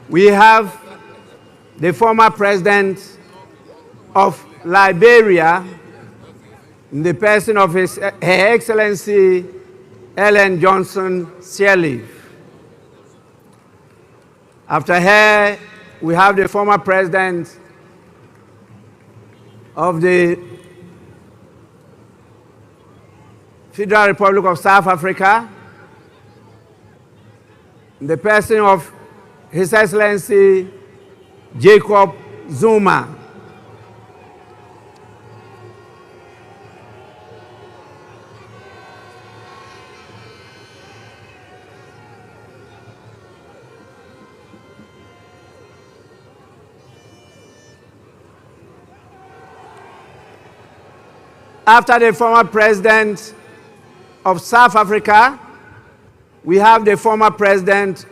we have the former president of Liberia, in the person of Her Excellency Ellen Johnson Sirleaf. After her, we have the former president of the Federal Republic of South Africa, in the person of His Excellency Jacob Zuma. After the former president of South Africa, we have the former president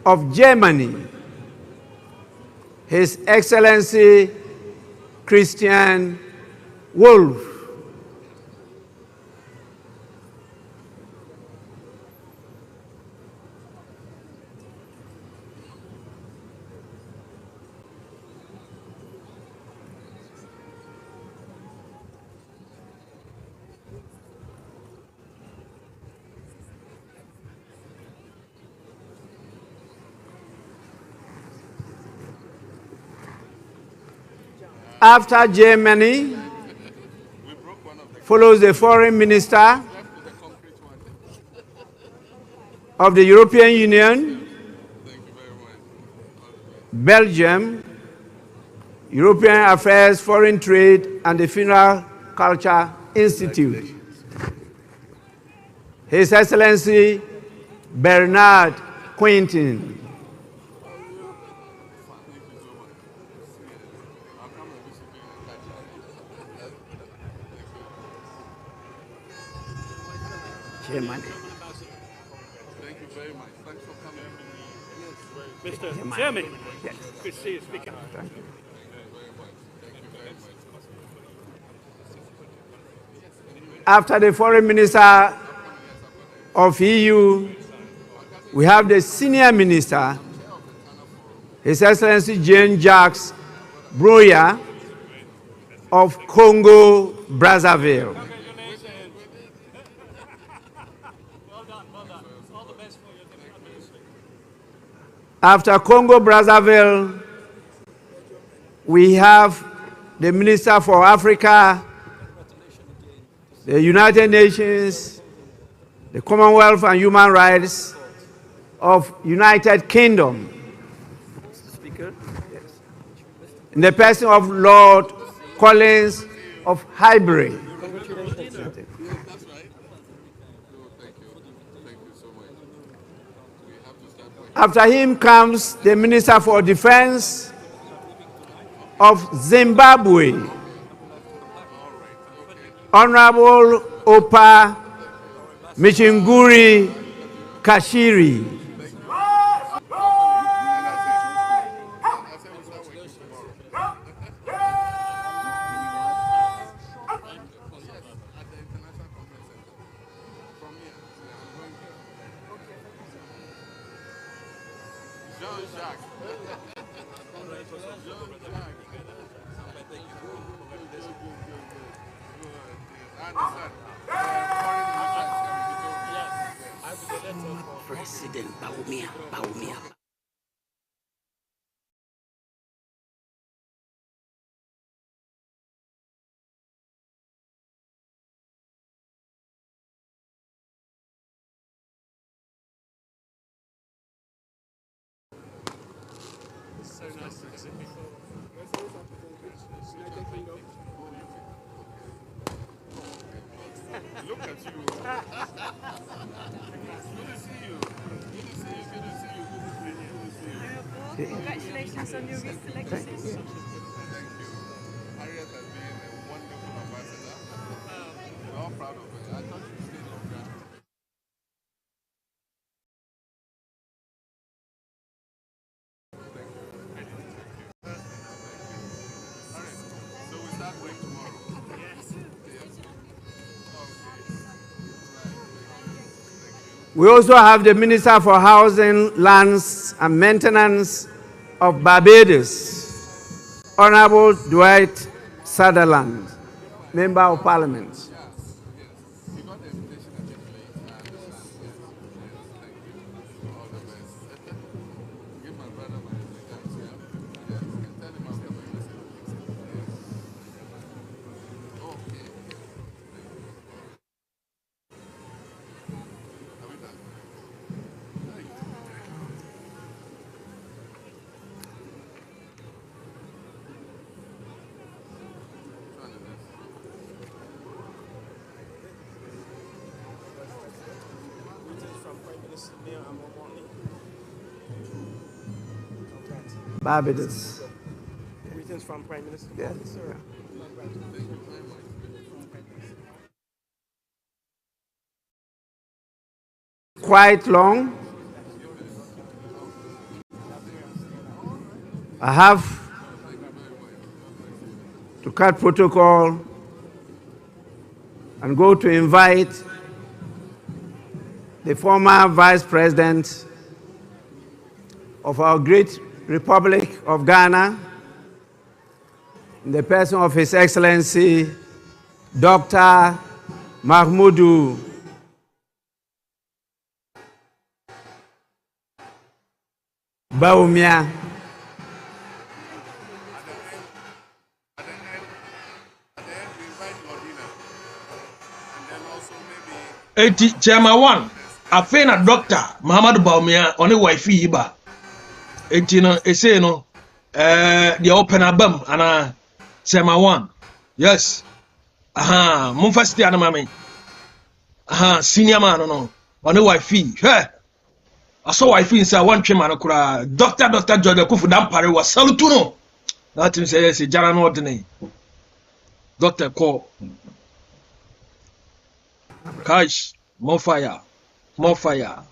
of Germany, His Excellency Christian Wolff. After Germany, follows the foreign minister of the European Union, Belgium, European Affairs, Foreign Trade, and the Funeral Culture Institute. His Excellency Bernard Quintin. Chairman. Thank you very much. Thanks for coming. Mr. Chairman, yes. Good to see you, Speaker. Thank you. After the foreign minister of EU, we have the senior minister, His Excellency Jean-Jacques Broya of Congo, Brazzaville. After Congo, Brazzaville, we have the Minister for Africa, the United Nations, the Commonwealth and Human Rights of United Kingdom. Speaker? Yes. In the person of Lord Collins of Highbury. After him comes the Minister for Defense of Zimbabwe, Honorable Opa Michinguri Kashiri. President Baumia. So nice to see you. Look at you. Good to see you. Good to see you. Good to see you. Good to see you. Congratulations on your recent legacy. Thank you. Harriet has been a wonderful ambassador. We're all proud of her. I thought she stayed longer. Thank you. All right. We also have the Minister for Housing, Lands and Maintenance of Barbados, Honorable Dwight Sutherland, Member of Parliament. Barbados. Greetings from Prime Minister. Yes. Sir. Quite long. I have to cut protocol and go to invite the former Vice President of our great Republic of Ghana, in the person of His Excellency, Dr. Mahmoudou Bawumia. Chairman 1, I feel a doctor, Mahama Bawumia, on a wife, Iba. Say no, the open album, and Chairman 1. Yes. Mumfasti Anamami. Senior man, no, on a wife. Hey. I saw wife inside one chairman, Dr. George Kufu Dampare was salutuno. That is a Jaran ordinary. Dr. Ko. Cash, more fire, more fire.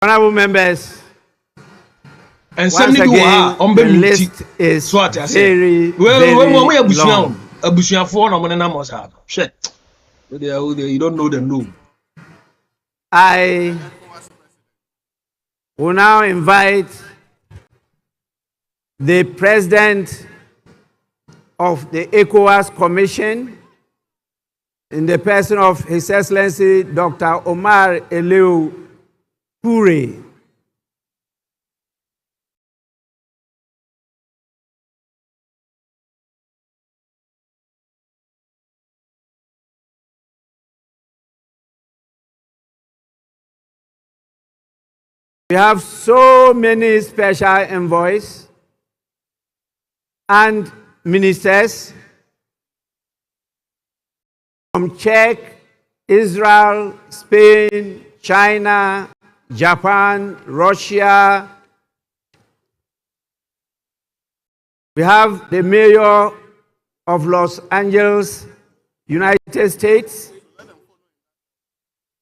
Honorable members, and once again, the list is very, very long. You don't know them, no. I will now invite the President of the ECOWAS Commission, in the person of His Excellency Dr. Omar Eliu Puri. We have so many special envoys and ministers from Czech, Israel, Spain, China, Japan, Russia. We have the mayor of Los Angeles, United States.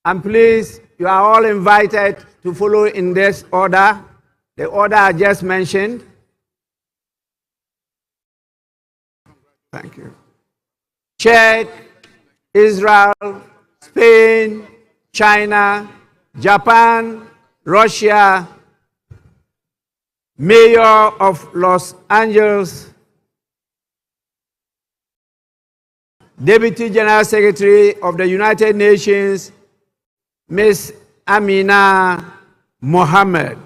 And please, you are all invited to follow in this order, the order I just mentioned. Thank you. Czech, Israel, Spain, China, Japan, Russia, Mayor of Los Angeles, Deputy General Secretary of the United Nations, Ms. Amina Mohammed,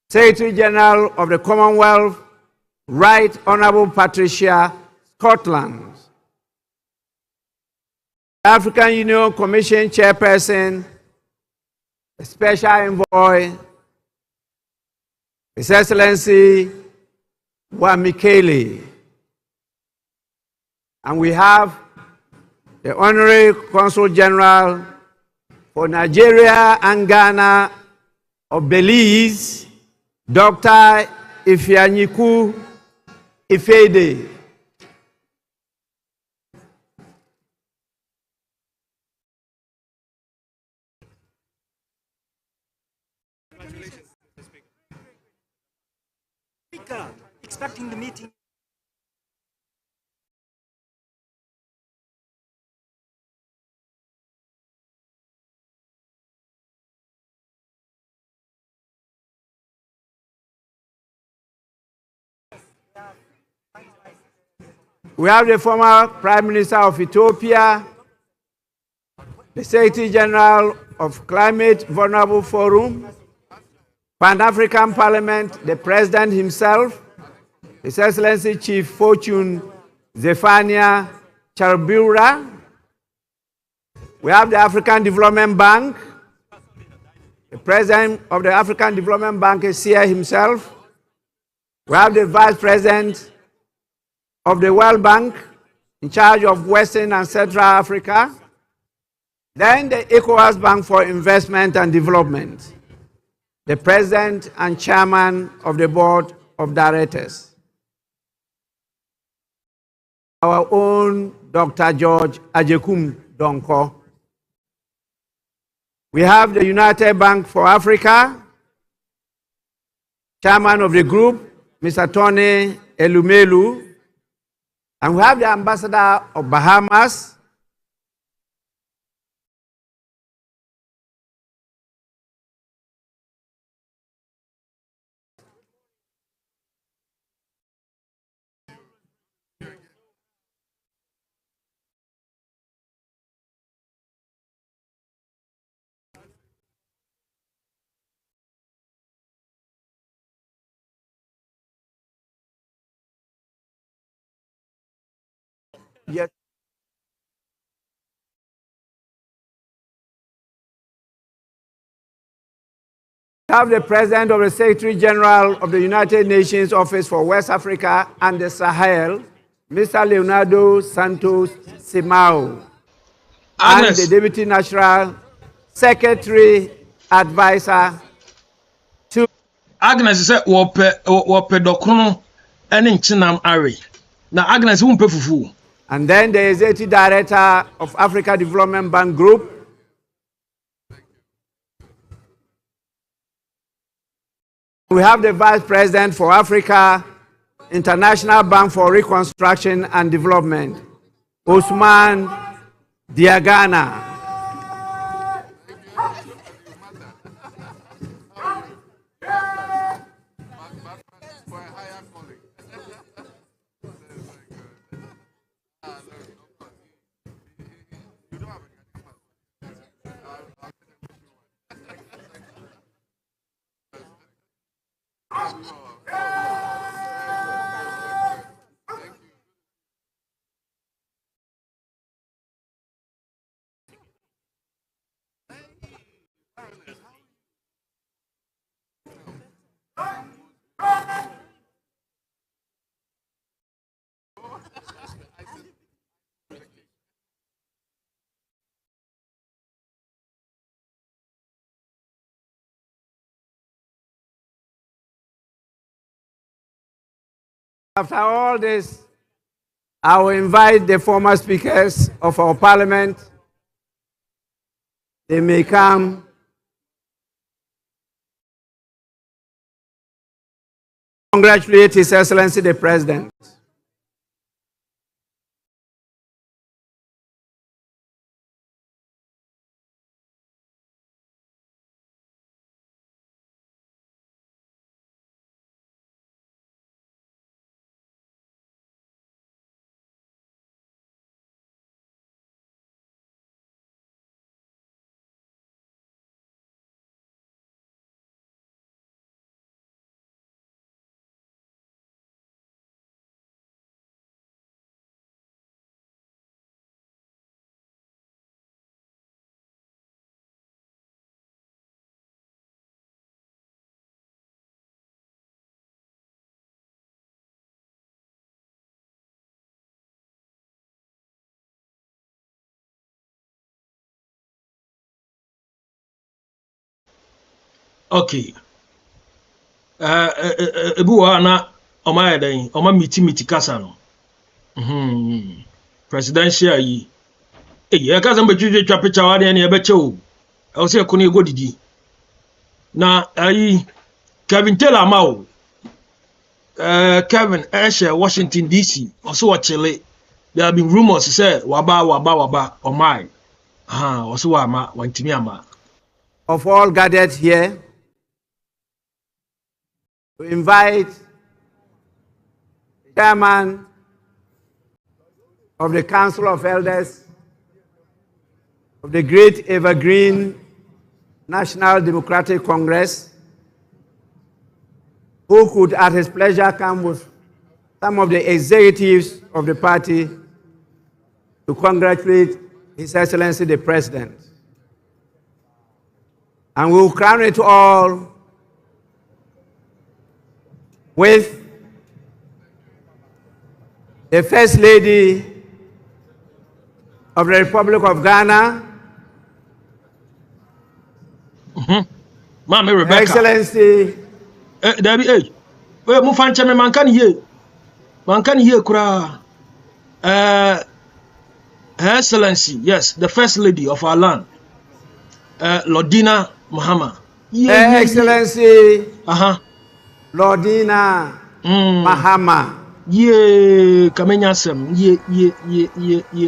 Secretary General of the Commonwealth, Right Honorable Patricia Scotland, African Union Commission Chairperson, Special Envoy, His Excellency Wamikele. And we have the Honorary Consul General for Nigeria and Ghana of Belize, Dr. Ifeanyiku Ifede. Speaker, expecting the meeting. We have the former Prime Minister of Ethiopia, the Secretary General of Climate Vulnerable Forum, Pan-African Parliament, the President himself, His Excellency Chief Fortune Zephania Charbura. We have the African Development Bank. The President of the African Development Bank is here himself. We have the Vice President of the World Bank in charge of Western and Central Africa. Then the ECOWAS Bank for Investment and Development. The President and Chairman of the Board of Directors. Our own Dr. George Agyemang Donko. We have the United Bank for Africa, Chairman of the group, Mr. Tony Elumelu, and we have the Ambassador of Bahamas, yes. We have the President of the Secretary General of the United Nations Office for West Africa and the Sahel, Mr. Leonardo Santos Simao, and the Deputy National Secretary Advisor to Agnes said, Wope Dokono and in Chinam Ari. Now, Agnes won't pay fufu. And then the Executive Director of Africa Development Bank Group. We have the Vice President for Africa International Bank for Reconstruction and Development, Usman Diagana. After all this, I will invite the former speakers of our parliament. They may come. Congratulate His Excellency the President. Okay. Ebuwa na Oma Eden, Oma miti kasa no. Presidential yi. Ya kasa mbejuju twa picture wa ne ebeche o. E se ko ne go didi. Na ayi Kevin Taylor ma o. Kevin Asher, Washington DC. Also Chile. There have been rumors say waba oh my. Also wama wantimiama. Of all gathered here to invite the chairman of the Council of Elders of the Great Evergreen National Democratic Congress, who could at his pleasure come with some of the executives of the party to congratulate His Excellency the President. And we will crown it all with the First Lady of the Republic of Ghana, Mama Rebecca. Excellency. Debbie, hey, mu fanche me man kan ye kura. Her Excellency, yes, the First Lady of our land, Lordina Mahama. Her Excellency, Lordina Mahama. Kamenya sem,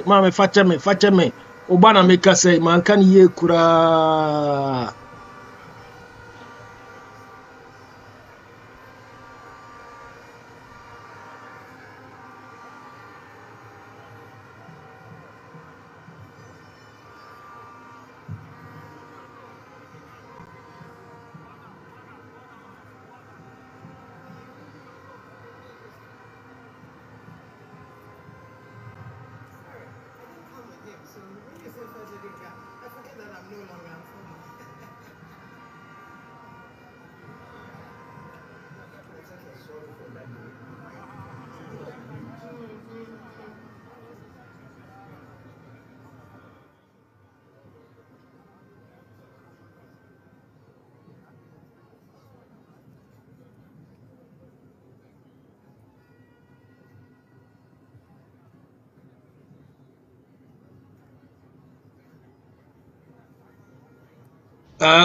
Mama fache me. Obana meka say man kan ye kura.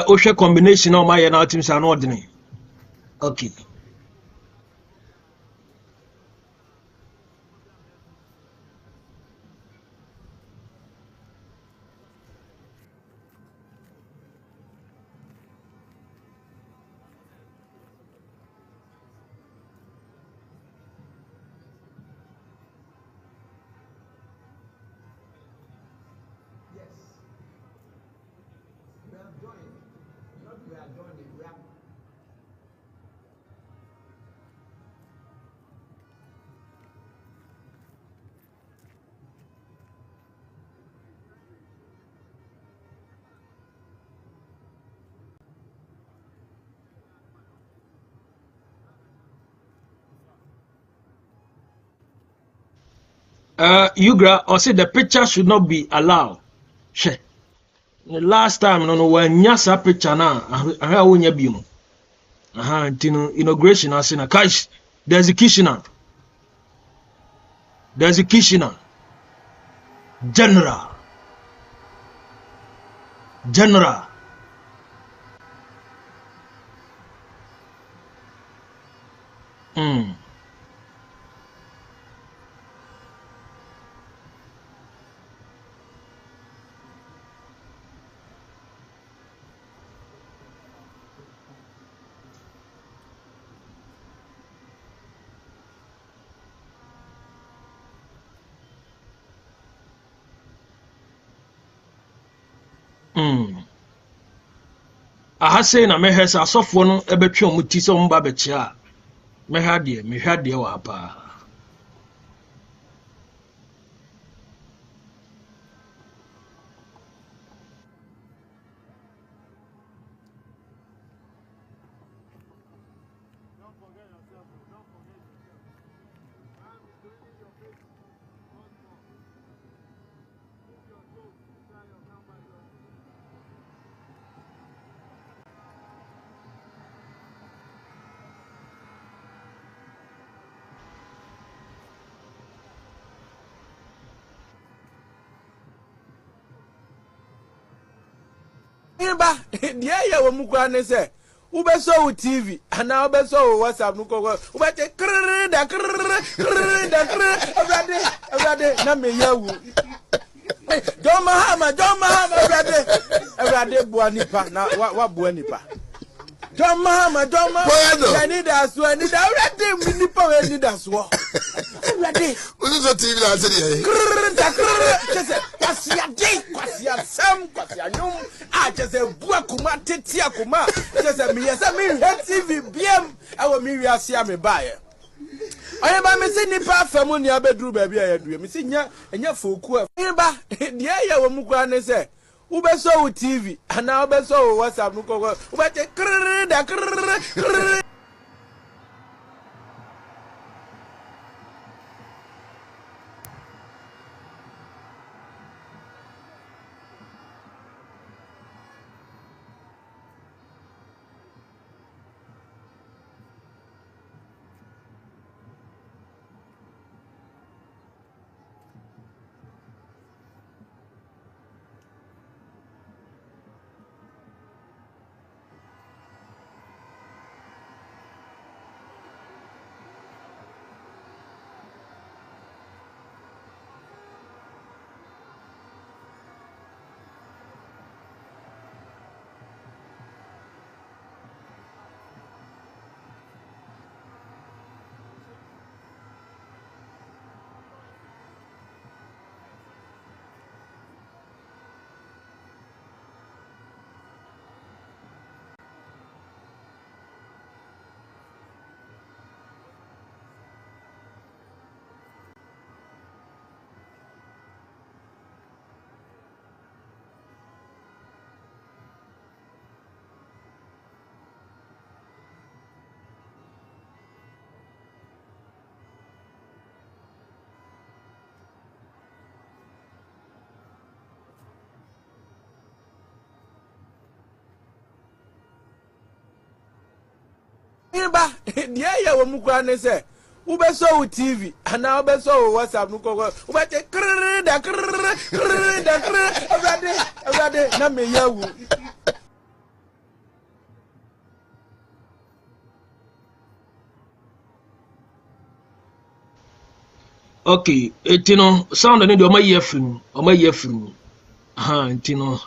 Osha combination of my and teams are ordinary. Okay. Ugra, or say the picture should not be allowed. She. The last time, no, when Nyasa picture now, I have one yabium. Inauguration, I seen a cash. There's a Kishina. General. I say na me hesa asofo no ebetwe omuti se omba bechia me hade wa pa Dear, yeah, we mukra ne say, ube so TV ana ube so WhatsApp no ko ube te da everyday na me yawu John Mahama everyday bua nipa na wa bua nipa John Mahama I need us so I need everyday nipa we need us so everyday Who's the TV that said kwasia sam kwasia nyum a chese bua kuma tetia kuma chese me yesa me TV biem awo me wiase a me bae oye ba me se nipa famu ni abeduru ba bia ya due me se nya foku a ba de ya wo mu kwa ne se wo be so wo TV ana wo be so wo WhatsApp no ko wo be te da ba de ya wo mu kwa ne se wo be so wo TV ana wo be so wo WhatsApp no ko wo be te da everyday na me yawu okay etino sound ne de o ma yefrim aha etino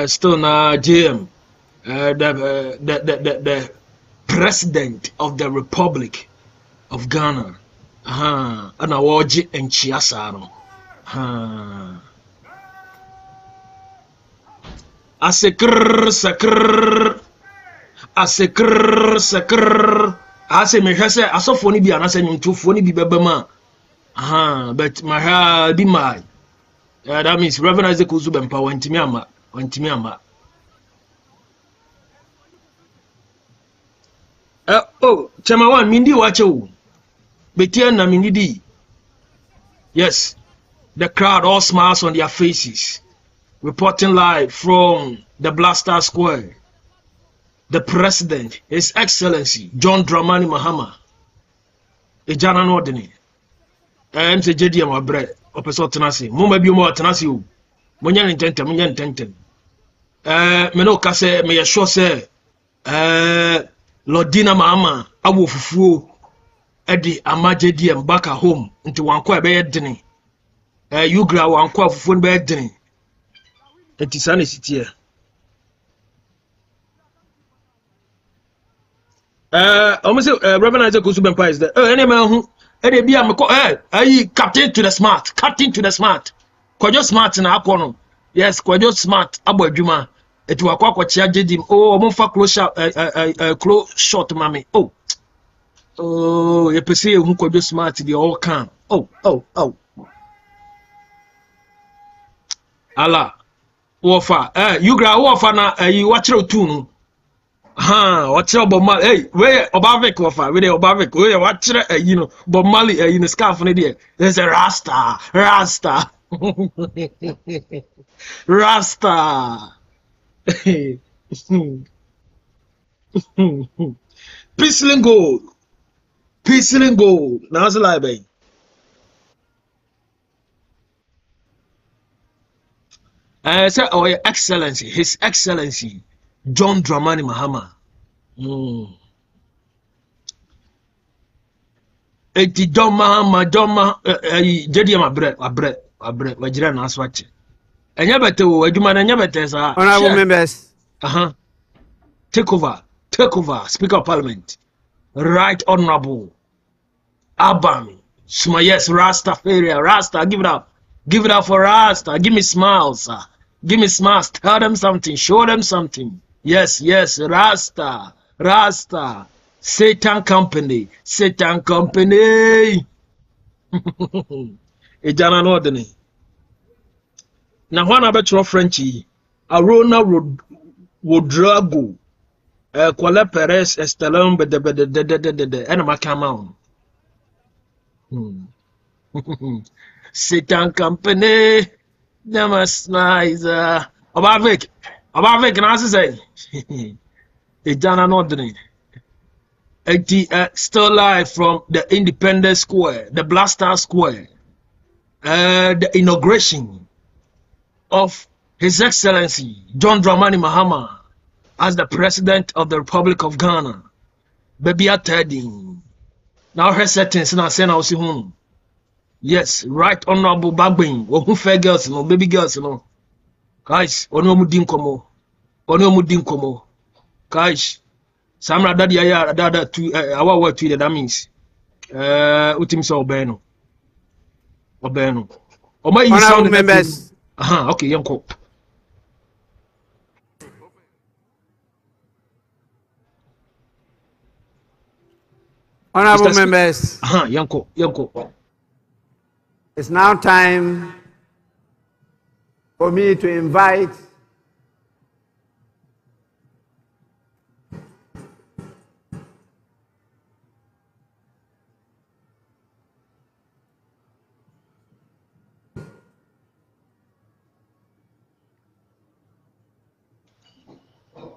still na JM the President of the Republic of Ghana. And awoji and chiasano. Asekr. Ase me hese asofoni bi anase nyumtofoni bi bebema. But my be my. That means Reverend Isaac Uzubempa wantimi ama. Chama one mindi wacho. Betiana minidi. Yes. The crowd all smiles on their faces. Reporting live from the Blaster Square. The President, His Excellency John Dramani Mahama. Ejana no ordinary. MC JD my bread. Opeso tenasi. Mumma bi mo tenasi o. Munya ntente. Me no kase me sure say Lordina Mahama awo fufuo edi amajedi back at home nti wanko ebe yedene yugra wanko fufuo be yedene enti sane sitie almost Reverend Isaac Uzubempa is there any man who ede bia me ko ayi captain to the smart kwajo smart na akono yes kwajo smart abo adwuma eti wakwa kwachia jedim omonfa close shot mami ye pese hu kwajo smart dey all can ala wofa yugra wofa na yi wachiro tunu wachiro bomal we obavik wofa we dey obavik we wachiro you know bomali you know scarf ne dey there's a rasta Peace gold. Now it's like baby. Sir, Your Excellency, His Excellency John Dramani Mahama, Eti Mahama jadi abre wajira na aswache. Enya bete wo adwuma na enya bete sa. Honorable members. Take over, Speaker of Parliament. Right Honorable Abami. Yes, Rasta area. Rasta, give it up. Give it up for Rasta. Give me smiles, sir. Give me smiles. Tell them something. Show them something. Yes, Rasta. Satan Company. Ejana no dene. Na hwana betro Frenchy. Arona Wodrago. Kwale Perez Estelon de enema come on. Satan Company. Nemas nice. Abavik na say. Ejana no dene. Still live from the Independence Square, the Blaster Square, the inauguration of His Excellency John Dramani Mahama as the President of the Republic of Ghana. Baby Teddy. Now her settings now say now see home. Yes, Right Honorable Bagbin, who fair girls, no baby girls, no. Guys, ono mudin komo. Guys. Samra dadi ya dada tu awa wa tu that means utim so obeno oma yi sound members okay yanko honorable members yanko it's now time for me to invite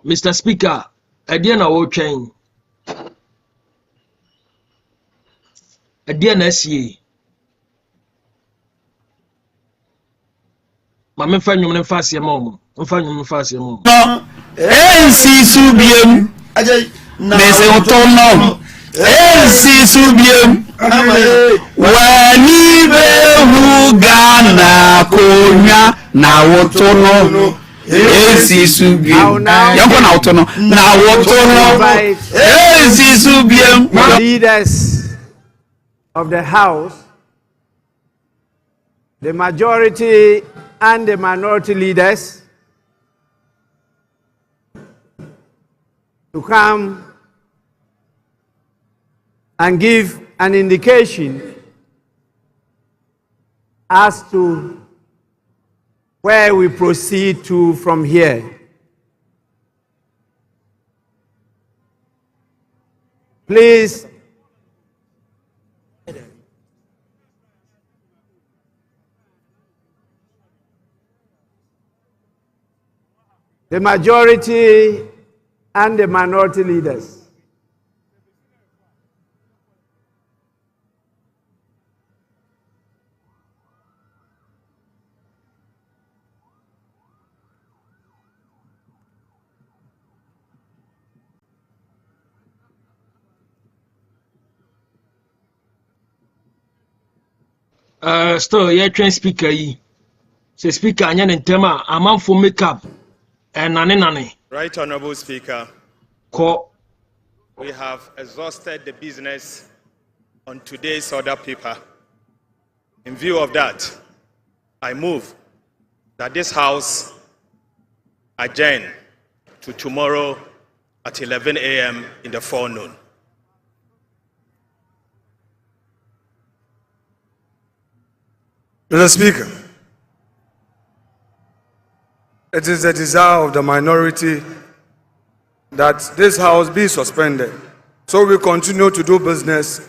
Mr. Speaker, again I will train. Again, SE. Mamma Fanny and Fassia Mom. Fanny Fassia Mom. NC Subium. Mese Otono. NC Subium. Wanibe Hugana Konya. Na Otono. Esi subiem. Yanko na otono. Na otono. Esi subiem. Leaders of the House, the majority and the minority leaders to come and give an indication as to where we proceed to from here. Please, the majority and the minority leaders. Still, yeah, train speaker. Say speaker, anya ntema amount for makeup and nane. Right, Honorable Speaker. Ko. We have exhausted the business on today's order paper. In view of that, I move that this House adjourn to tomorrow at 11 a.m. in the forenoon. Mr. Speaker, it is the desire of the minority that this House be suspended so we continue to do business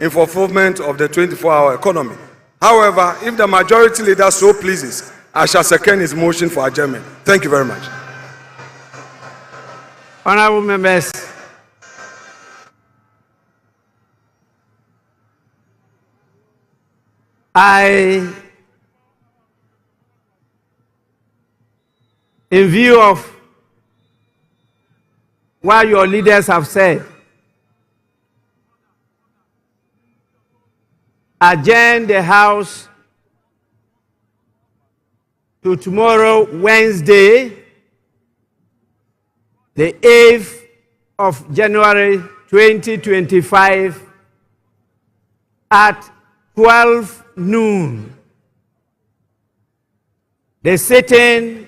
in fulfillment of the 24-hour economy. However, if the majority leader so pleases, I shall second his motion for adjournment. Thank you very much. Honorable members, in view of what your leaders have said. Adjourn the House to tomorrow, Wednesday, the 8th of January 2025 at 12 noon. The sitting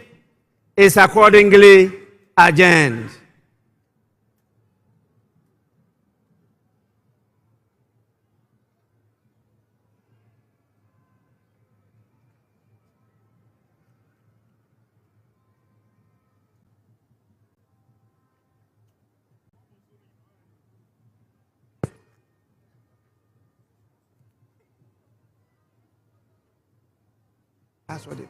is accordingly adjourned. That's what it.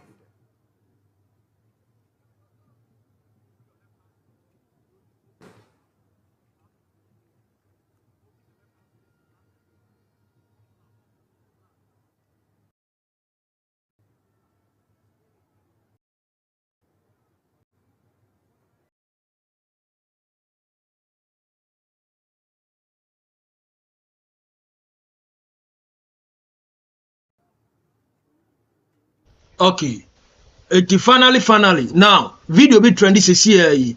Okay. Finally. Now, video be trendy CCA.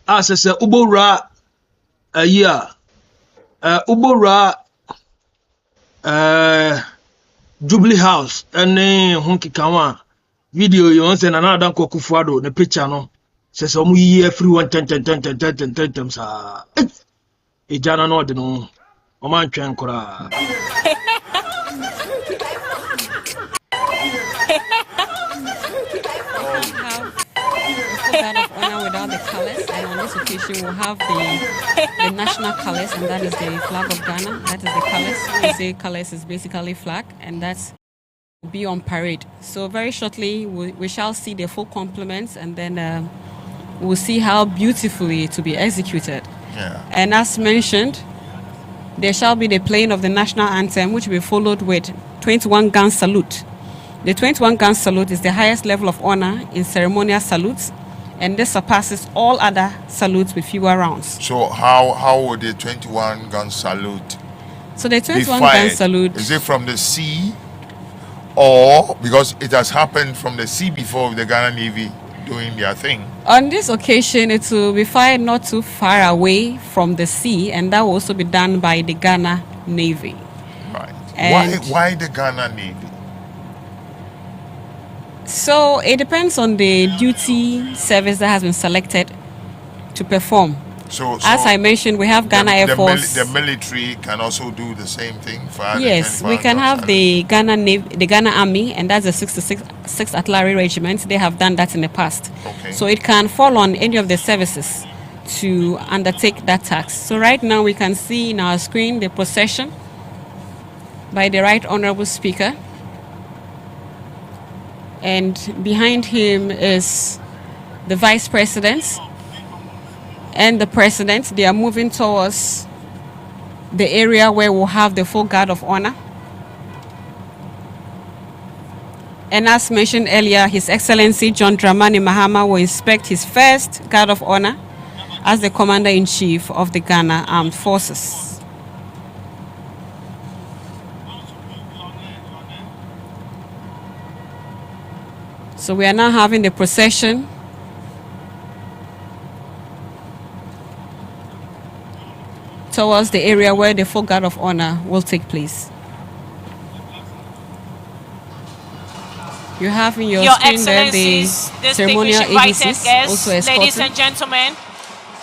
As I say, Ubora a year. Ubora Jubilee House. And Honky Kawa. Video you want and another Kokufuado, the picture no. Says some year everyone 10 times. Ejana no de no. Oman Chankora. Guard of honor without the colors, and on this occasion we'll have the national colors, and that is the flag of Ghana. That is the colors. When we say colors, is basically flag, and that's be on parade. So very shortly we shall see the full complements, and then we'll see how beautifully it will be executed. Yeah. And as mentioned, there shall be the playing of the national anthem, which will be followed with 21 gun salute. The 21 gun salute is the highest level of honor in ceremonial salutes, and this surpasses all other salutes with fewer rounds. So how would the 21 gun salute? So the 21 gun salute, is it from the sea, or because it has happened from the sea before with the Ghana Navy doing their thing? On this occasion, it will be fired not too far away from the sea, and that will also be done by the Ghana Navy. Right. And why the Ghana Navy? So it depends on the duty service that has been selected to perform. So as I mentioned, we have Ghana Air Force. The military can also do the same thing. Yes, we can have the Ghana Navy, the Ghana Army, and that's the 6th Artillery Regiment. They have done that in the past. Okay. So it can fall on any of the services to undertake that task. So right now we can see in our screen the procession by the Right Honorable Speaker. And behind him is the Vice President and the President. They are moving towards the area where we'll have the full guard of honor. And as mentioned earlier, His Excellency John Dramani Mahama will inspect his first guard of honor as the Commander-in-Chief of the Ghana Armed Forces. So we are now having the procession towards the area where the full guard of honor will take place. You have in your screen there the ceremonial agencies, also escorted. Ladies and gentlemen,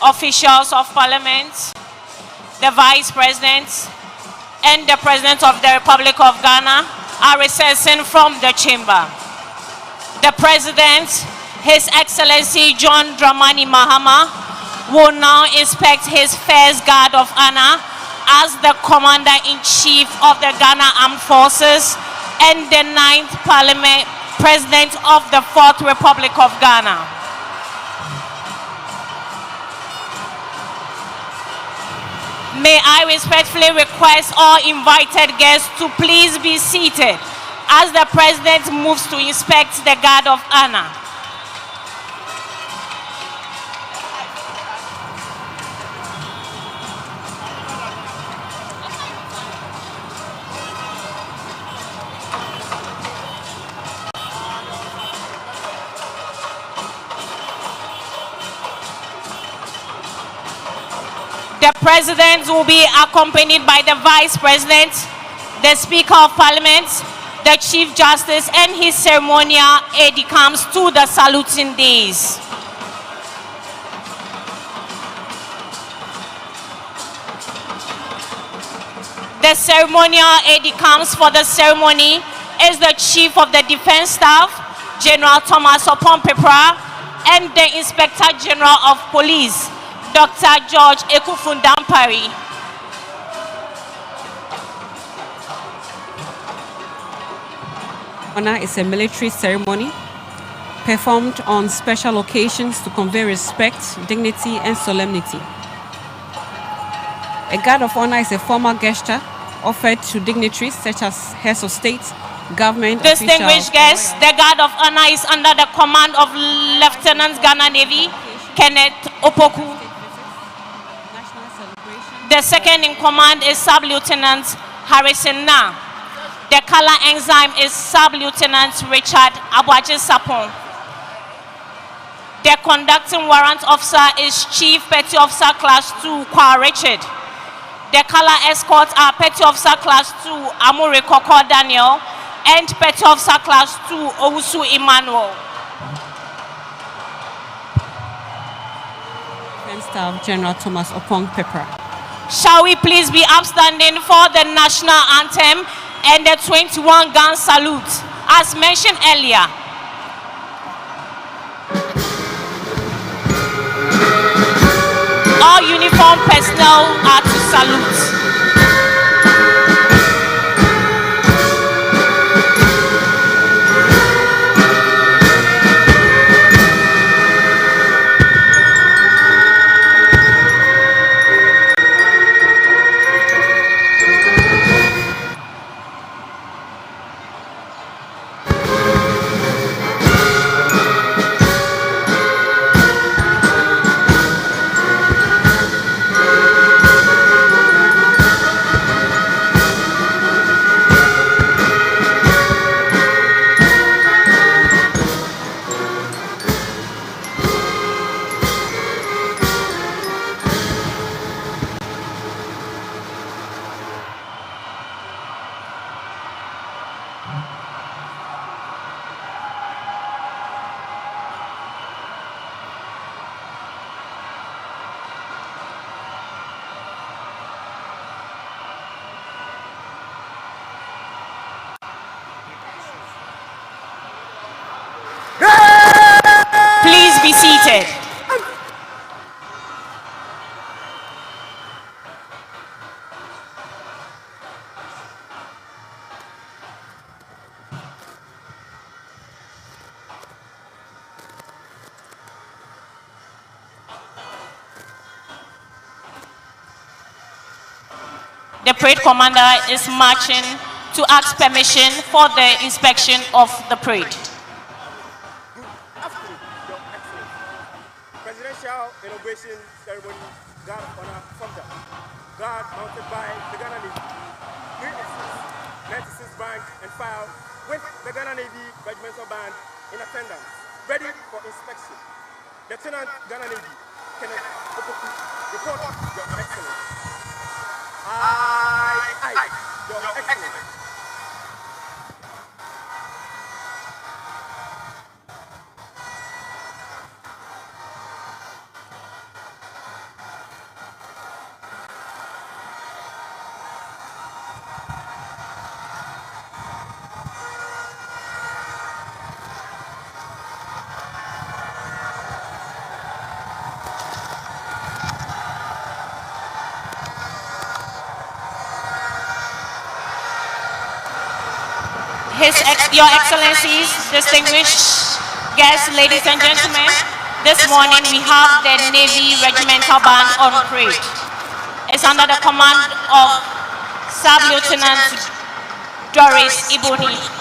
officials of Parliament, the Vice President, and the President of the Republic of Ghana are recessing from the chamber. The President, His Excellency John Dramani Mahama, will now inspect his first guard of honor as the Commander-in-Chief of the Ghana Armed Forces and the 9th Parliament President of the 4th Republic of Ghana. May I respectfully request all invited guests to please be seated as the President moves to inspect the guard of honor. President will be accompanied by the Vice President, the Speaker of Parliament, the Chief Justice, and his ceremonial aide-de-camp to the saluting days. The ceremonial aide-de-camp for the ceremony is the Chief of the Defense Staff, General Thomas Opoku, and the Inspector General of Police, Dr. George Ekufundampari. Honor is a military ceremony performed on special occasions to convey respect, dignity, and solemnity. A guard of honor is a formal gesture offered to dignitaries such as heads of state, government, distinguished guests. The guard of honor is under the command of Lieutenant Ghana Navy Kenneth Opoku. The second in command is Sub-Lieutenant Harrison Na. The color ensign is Sub-Lieutenant Richard Abwaje Sapon. The conducting warrant officer is Chief Petty Officer Class 2 Kwa Richard. The color escorts are Petty Officer Class 2 Amure Koko Daniel and Petty Officer Class 2 Owusu Emmanuel. Defense Staff General Thomas Opoku. Shall we please be upstanding for the national anthem and the 21 gun salute as mentioned earlier. All uniformed personnel are to salute. Please be seated. The parade commander is marching to ask permission for the inspection of the parade. Inauguration ceremony, guard of honor from the guard mounted by the Ghana Navy, 3 officers, 96 rank and file with the Ghana Navy regimental band in attendance, ready for inspection. Lieutenant Ghana Navy Kenneth Opoku, report Your Excellency. Aye, Your Excellency. Your Excellencies, distinguished guests, ladies and gentlemen, this morning we have the Navy Regimental Band on parade. It's under the command of Sub-Lieutenant Doris Iboni.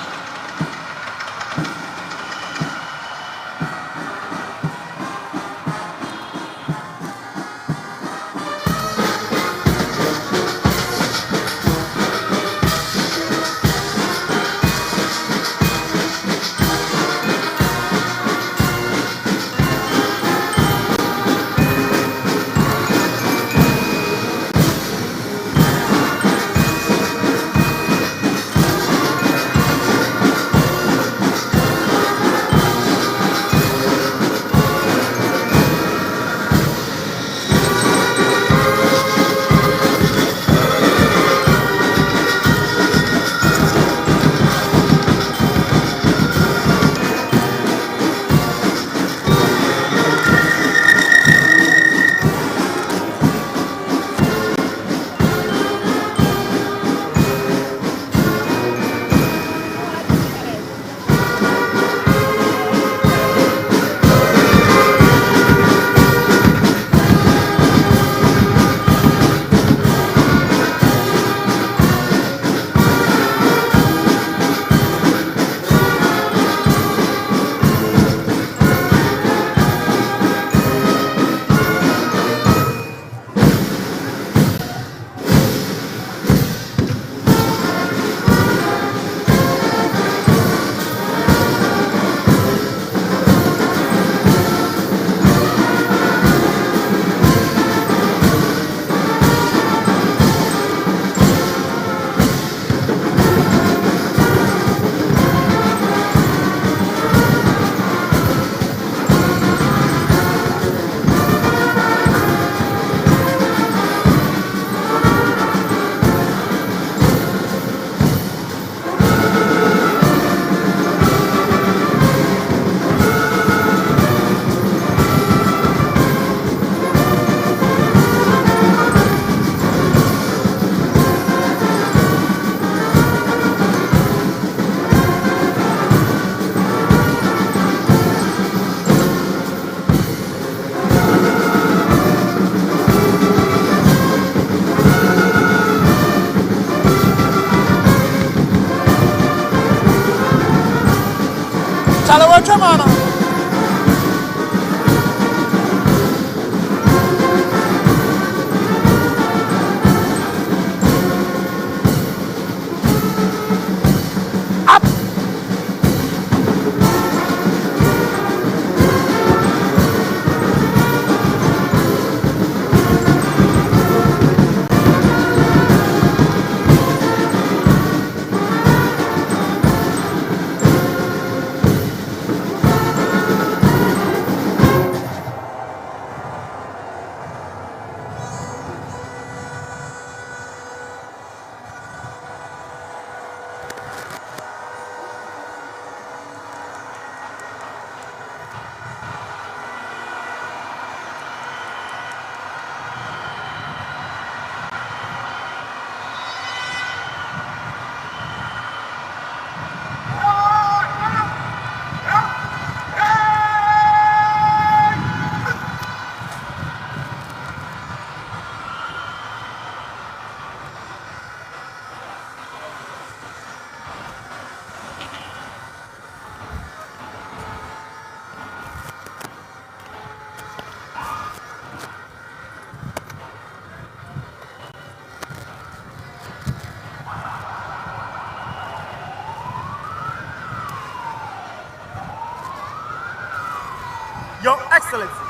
Your Excellency,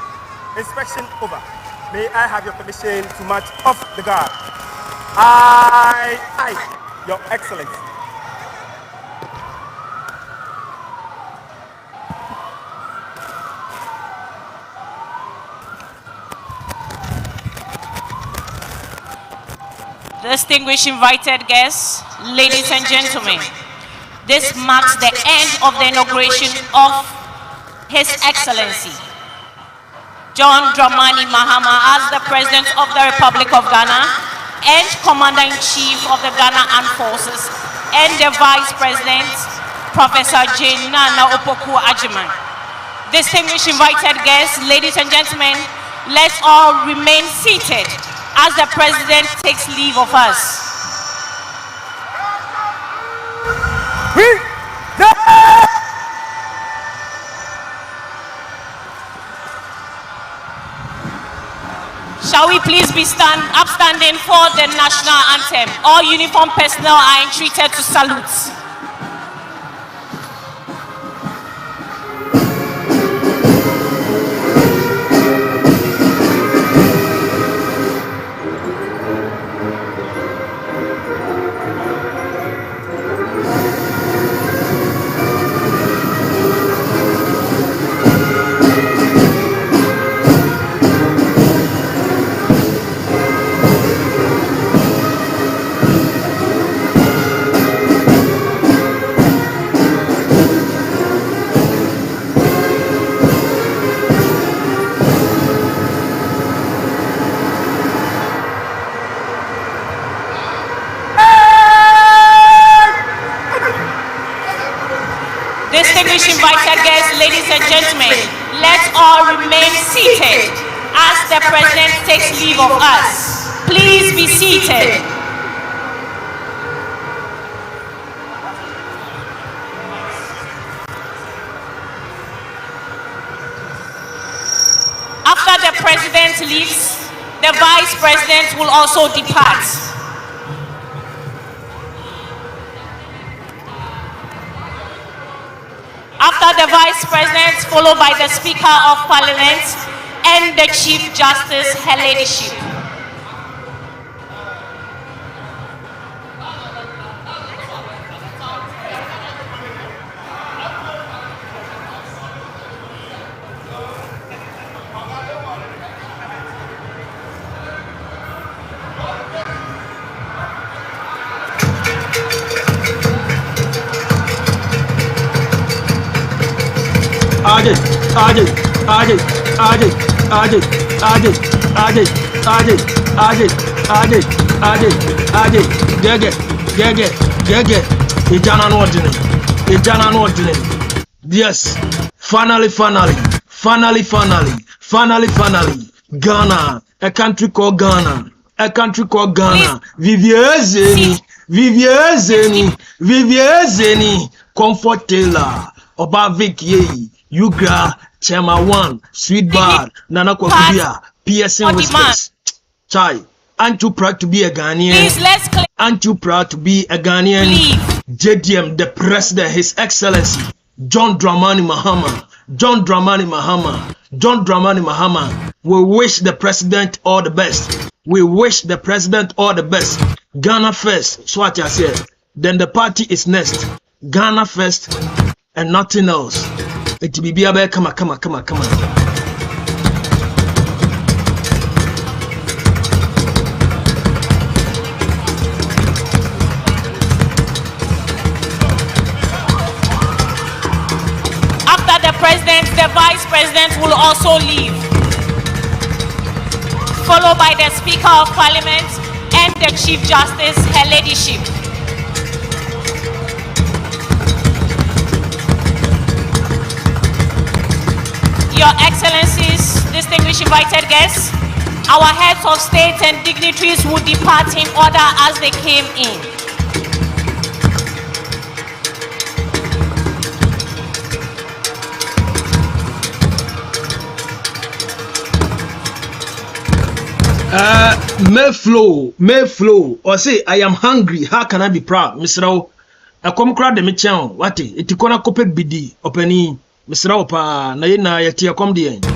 inspection over. May I have your permission to march off the guard? I, Your Excellency. Distinguished invited guests, ladies and gentlemen, this marks the end of the inauguration of His Excellency John Dramani Mahama as the President of the Republic of Ghana and Commander-in-Chief of the Ghana Armed Forces and the Vice President, Professor Jane Nana Opoku Agyemang. Distinguished invited guests, ladies and gentlemen, let's all remain seated as the President takes leave of us. Shall we please be upstanding for the national anthem? All uniformed personnel are entreated to salute. Distinguished invited guests, ladies and gentlemen, let's all remain seated as the President takes leave of us. Please be seated. After the President leaves, the Vice President will also depart. After the Vice President, followed by the Speaker of Parliament and the Chief Justice, her ladyship. Yes, finally, Ghana, a country called Ghana, Vivier Zeni, Comfort Taylor, Obavik Ye, Ugra, Chema 1, Sweet Bar, Nana Kwakubia, PSN Whispers. Chai, aren't you proud to be a Ghanaian? Please, let's clear. Aren't you proud to be a Ghanaian? Please. JDM, the President, His Excellency, John Dramani Mahama. John Dramani Mahama. John Dramani Mahama. We wish the President all the best. We wish the President all the best. Ghana first, so what I said. Then the party is next. Ghana first and nothing else. It will be a come on. President, the Vice President will also leave, followed by the Speaker of Parliament and the Chief Justice, Her Ladyship. Your Excellencies, distinguished invited guests, our heads of state and dignitaries will depart in order as they came in. Mayflow, or say, I am hungry, how can I be proud? Mr. Rao, I come crowd the Michan, what it ikona cope bidi, opening, Mr. Rao, pa, na yeti come the end.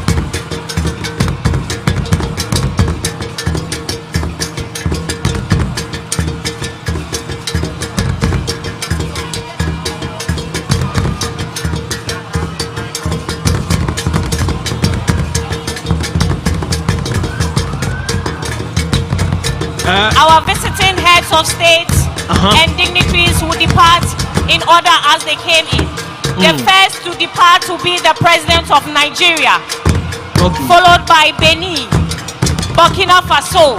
Our visiting heads of state and dignitaries will depart in order as they came in. The first to depart will be the President of Nigeria, followed by Benin, Burkina Faso,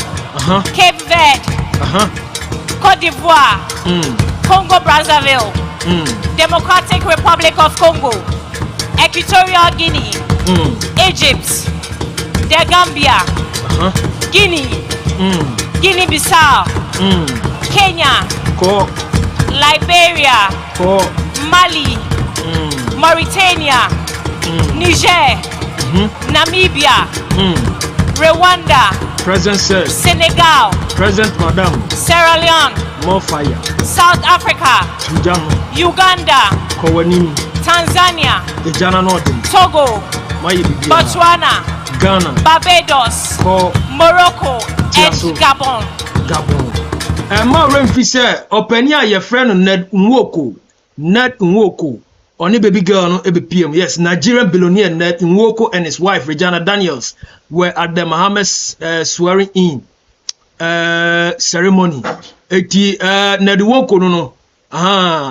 Cape Verde, Cote d'Ivoire, Congo Brazzaville, Democratic Republic of Congo, Equatorial Guinea, Egypt, the Gambia, Guinea, Guinea-Bissau, Kenya, Liberia, Mali, Mauritania, Niger, Namibia, Rwanda, President Senegal, President Madam, Sierra Leone, more fire, South Africa, Uganda, Tanzania, Togo, Botswana, Ghana, Barbados, Morocco, and Gabon. And more Renfi said, Openia, your friend Ned Nwoko, only baby girl no ABPM. Yes, Nigerian billionaire Ned Nwoko and his wife Regina Daniels were at the Mahama's swearing in ceremony. Ned Nwoko no.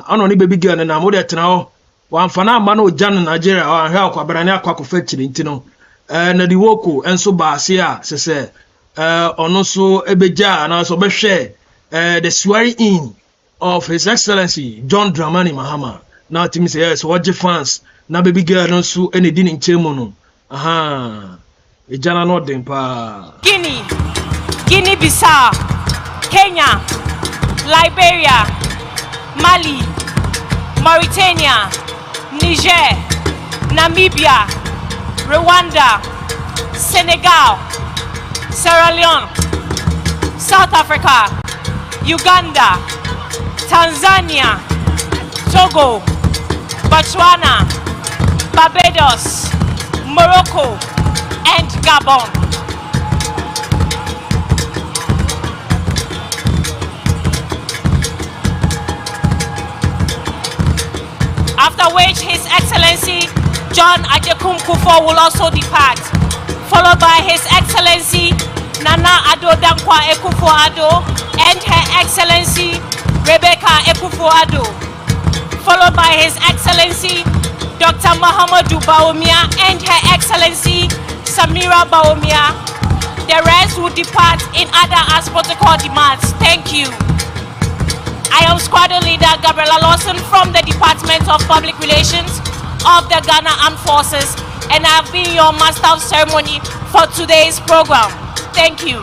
Only baby girl and I'm more than one fana mano Jan Nigeria or help Abrania Quaco fetching intino. Ned Nwoko and so Basia say. Also Ebeja and also share the swearing in of His Excellency John Dramani Mahama. Now to me say yes, what the fans now baby girl also anything in Chemono. Ejana no dempa. Guinea-Bissau, Kenya, Liberia, Mali, Mauritania, Niger, Namibia, Rwanda, Senegal, Sierra Leone, South Africa, Uganda, Tanzania, Togo, Botswana, Barbados, Morocco, and Gabon. After which His Excellency John Agyemang will also depart, followed by His Excellency Nana Addo Dankwa Akufo-Addo and Her Excellency Rebecca Akufo-Addo, followed by His Excellency Dr. Muhammadu Bawumia and Her Excellency Samira Bawumia. The rest will depart in other as protocol demands. Thank you. I am Squadron Leader Gabriela Lawson from the Department of Public Relations of the Ghana Armed Forces, and I have been your Master of Ceremony for today's program. Thank you.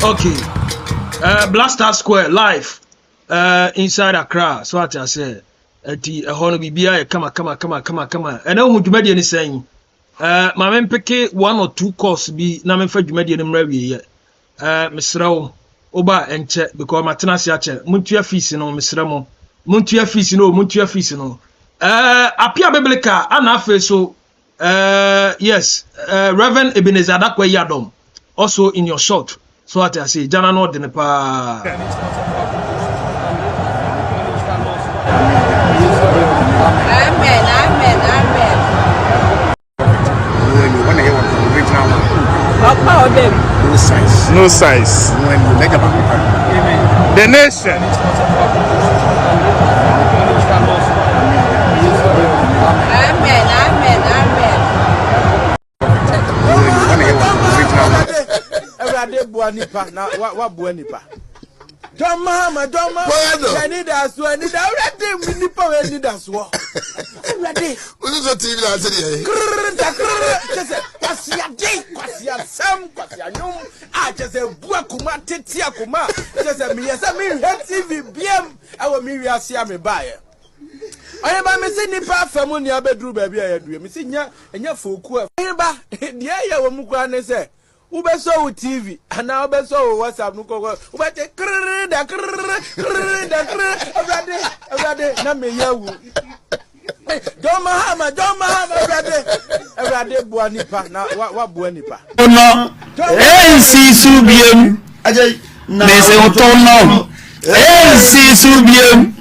Okay. Blaster Square live inside Accra. So what I said. ati ehono bibia e kama ena hu dwumade ni san ma men peke 1 or 2 course bi na men fa dwumade ni mra wiye mesrawo oba enche because matena se ache muntua fees no mesramo muntua fees no apia biblical ana afa so yes Reverend Ebenezer Adakwa Yadom also in your short so what I say jana no de ne pa Amen. When I hear what the original one. No size. When you make up the nation. Amen. When I hear what the original one. Everybody buanipa na wa buanipa. Don't Mahama. I need us. I need already. We need power. I need us. Ready? What is the TV that said? I just a Buakuma, Titia Kuma. Just a me, yes, I mean, TV, BM. Our Miria Siame buyer. I am a missing family. I bedroom, baby. I do. Missing ya and your folk. Eba, dear, you Mukwane say. Ube so TV and now be so WhatsApp nuko ube te everybody na me yawu don't Mahama everybody buanipa na wa buanipa no ensi subiem nese otono ensi subiem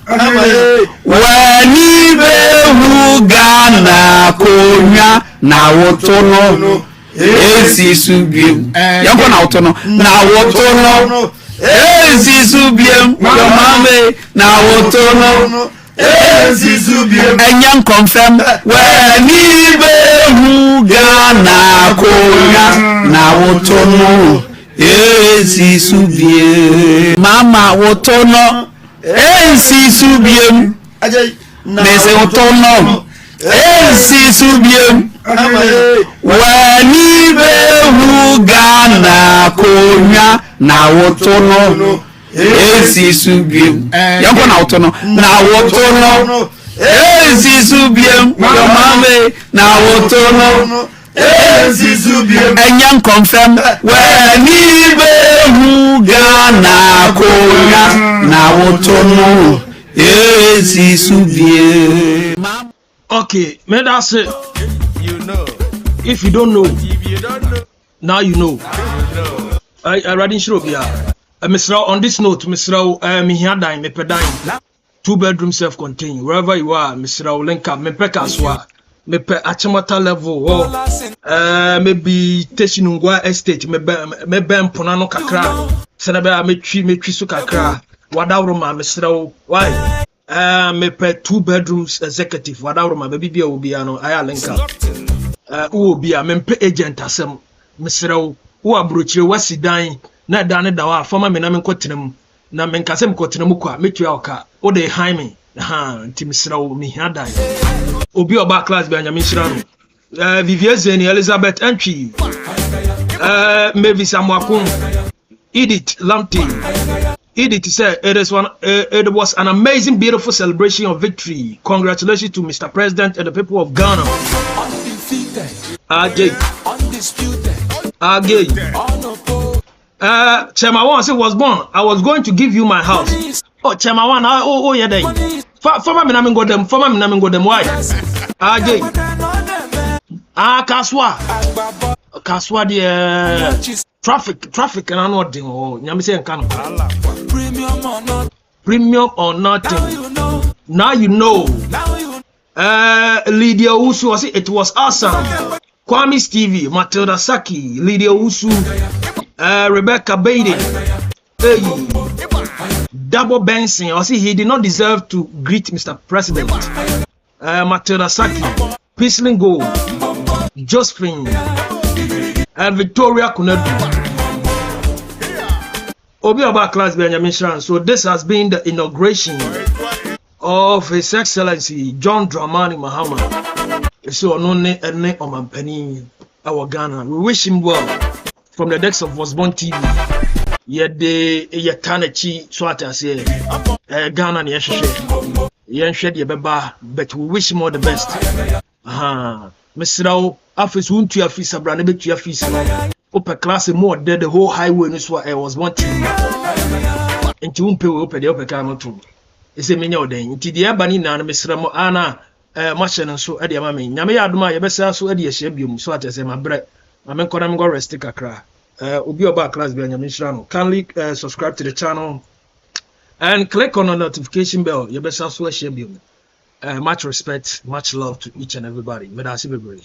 wani be hugana konya na otono Esi subiem yanko na otono na otono esi subiem yomame na otono esi subiem enyan confirm we be hugana konya na otono esi subiem mama otono esi subiem nese otono esi subiem wani be hugana konya na otono esi subiem yanko na otono na otono esi subiem yomame na otono esi subiem enyan confirm wani be hugana konya na otono esi subiem. Okay, man, that's it. You know. If you don't know, If you don't know, now you know. I read in Shrobia. Mr. On this note, Mr. Mihiadan, Mepedan, 2-bedroom self-contained. Wherever you are, Mr. Lenka, Mepekaswa, Mepe Achimata level, or maybe Teshinungwa estate, Mebem Ponano Kakra, Senabe Metrisu Kakra, Wadauroma, Mr. Why? Mepe 2-bedrooms executive wadauro ma baby bia obi ano aya lenka obi a mempe agent asem mesrew wo abrochire wasidan na dan da wa fama me na me nkotenam na me nkasem nkotenam kwa metua oka o de han me nti mesrew mi hadan obi oba class bi anyame shira no Vivier Zeni Elizabeth Entry Mavis Amwakun Edith Lamptey Edith said it was an amazing, beautiful celebration of victory. Congratulations to Mr. President and the people of Ghana. Undefeated. Undisputed. Chairman One was born. I was going to give you my house. Oh, Chairman One, yeah, then. Former Minaming got them. Why? Kaswa the traffic and nothing. Oh, Nyamise and Kano. Premium or nothing. Now you know. Lydia Usu, it was awesome. Kwame Stevie, Matilda Saki, Lydia Usu, Rebecca Baden, Double Benson. He did not deserve to greet Mr. President. Matilda Saki, Peaceling Josephine, and Victoria Kunedu. Obi Oba class Benjamin Shran. So this has been the inauguration of His Excellency John Dramani Mahama. So no ne omampani our Ghana. We wish him well from the decks of Wasbon TV. Ye de ye tanechi so ata say Ghana ne yɛnhwɛ deɛ bɛba, but we wish him all the best. Mesrao afis won't you fees abra ne betua fees no. Open class more dead the whole highway no so I was wanting. Enti wompe we open the open car no to. Ese menya oden. Enti de aba ni na mesra mo ana machine nso e de ama me. Nyame ya adoma ye besa so e de hye biom so atese mabre. Ma me nkona me go rest kakra. Obi oba class bi anyame nhira no. Kindly subscribe to the channel and click on the notification bell. Ye besa so hye biom. Much respect, much love to each and everybody. May I see you.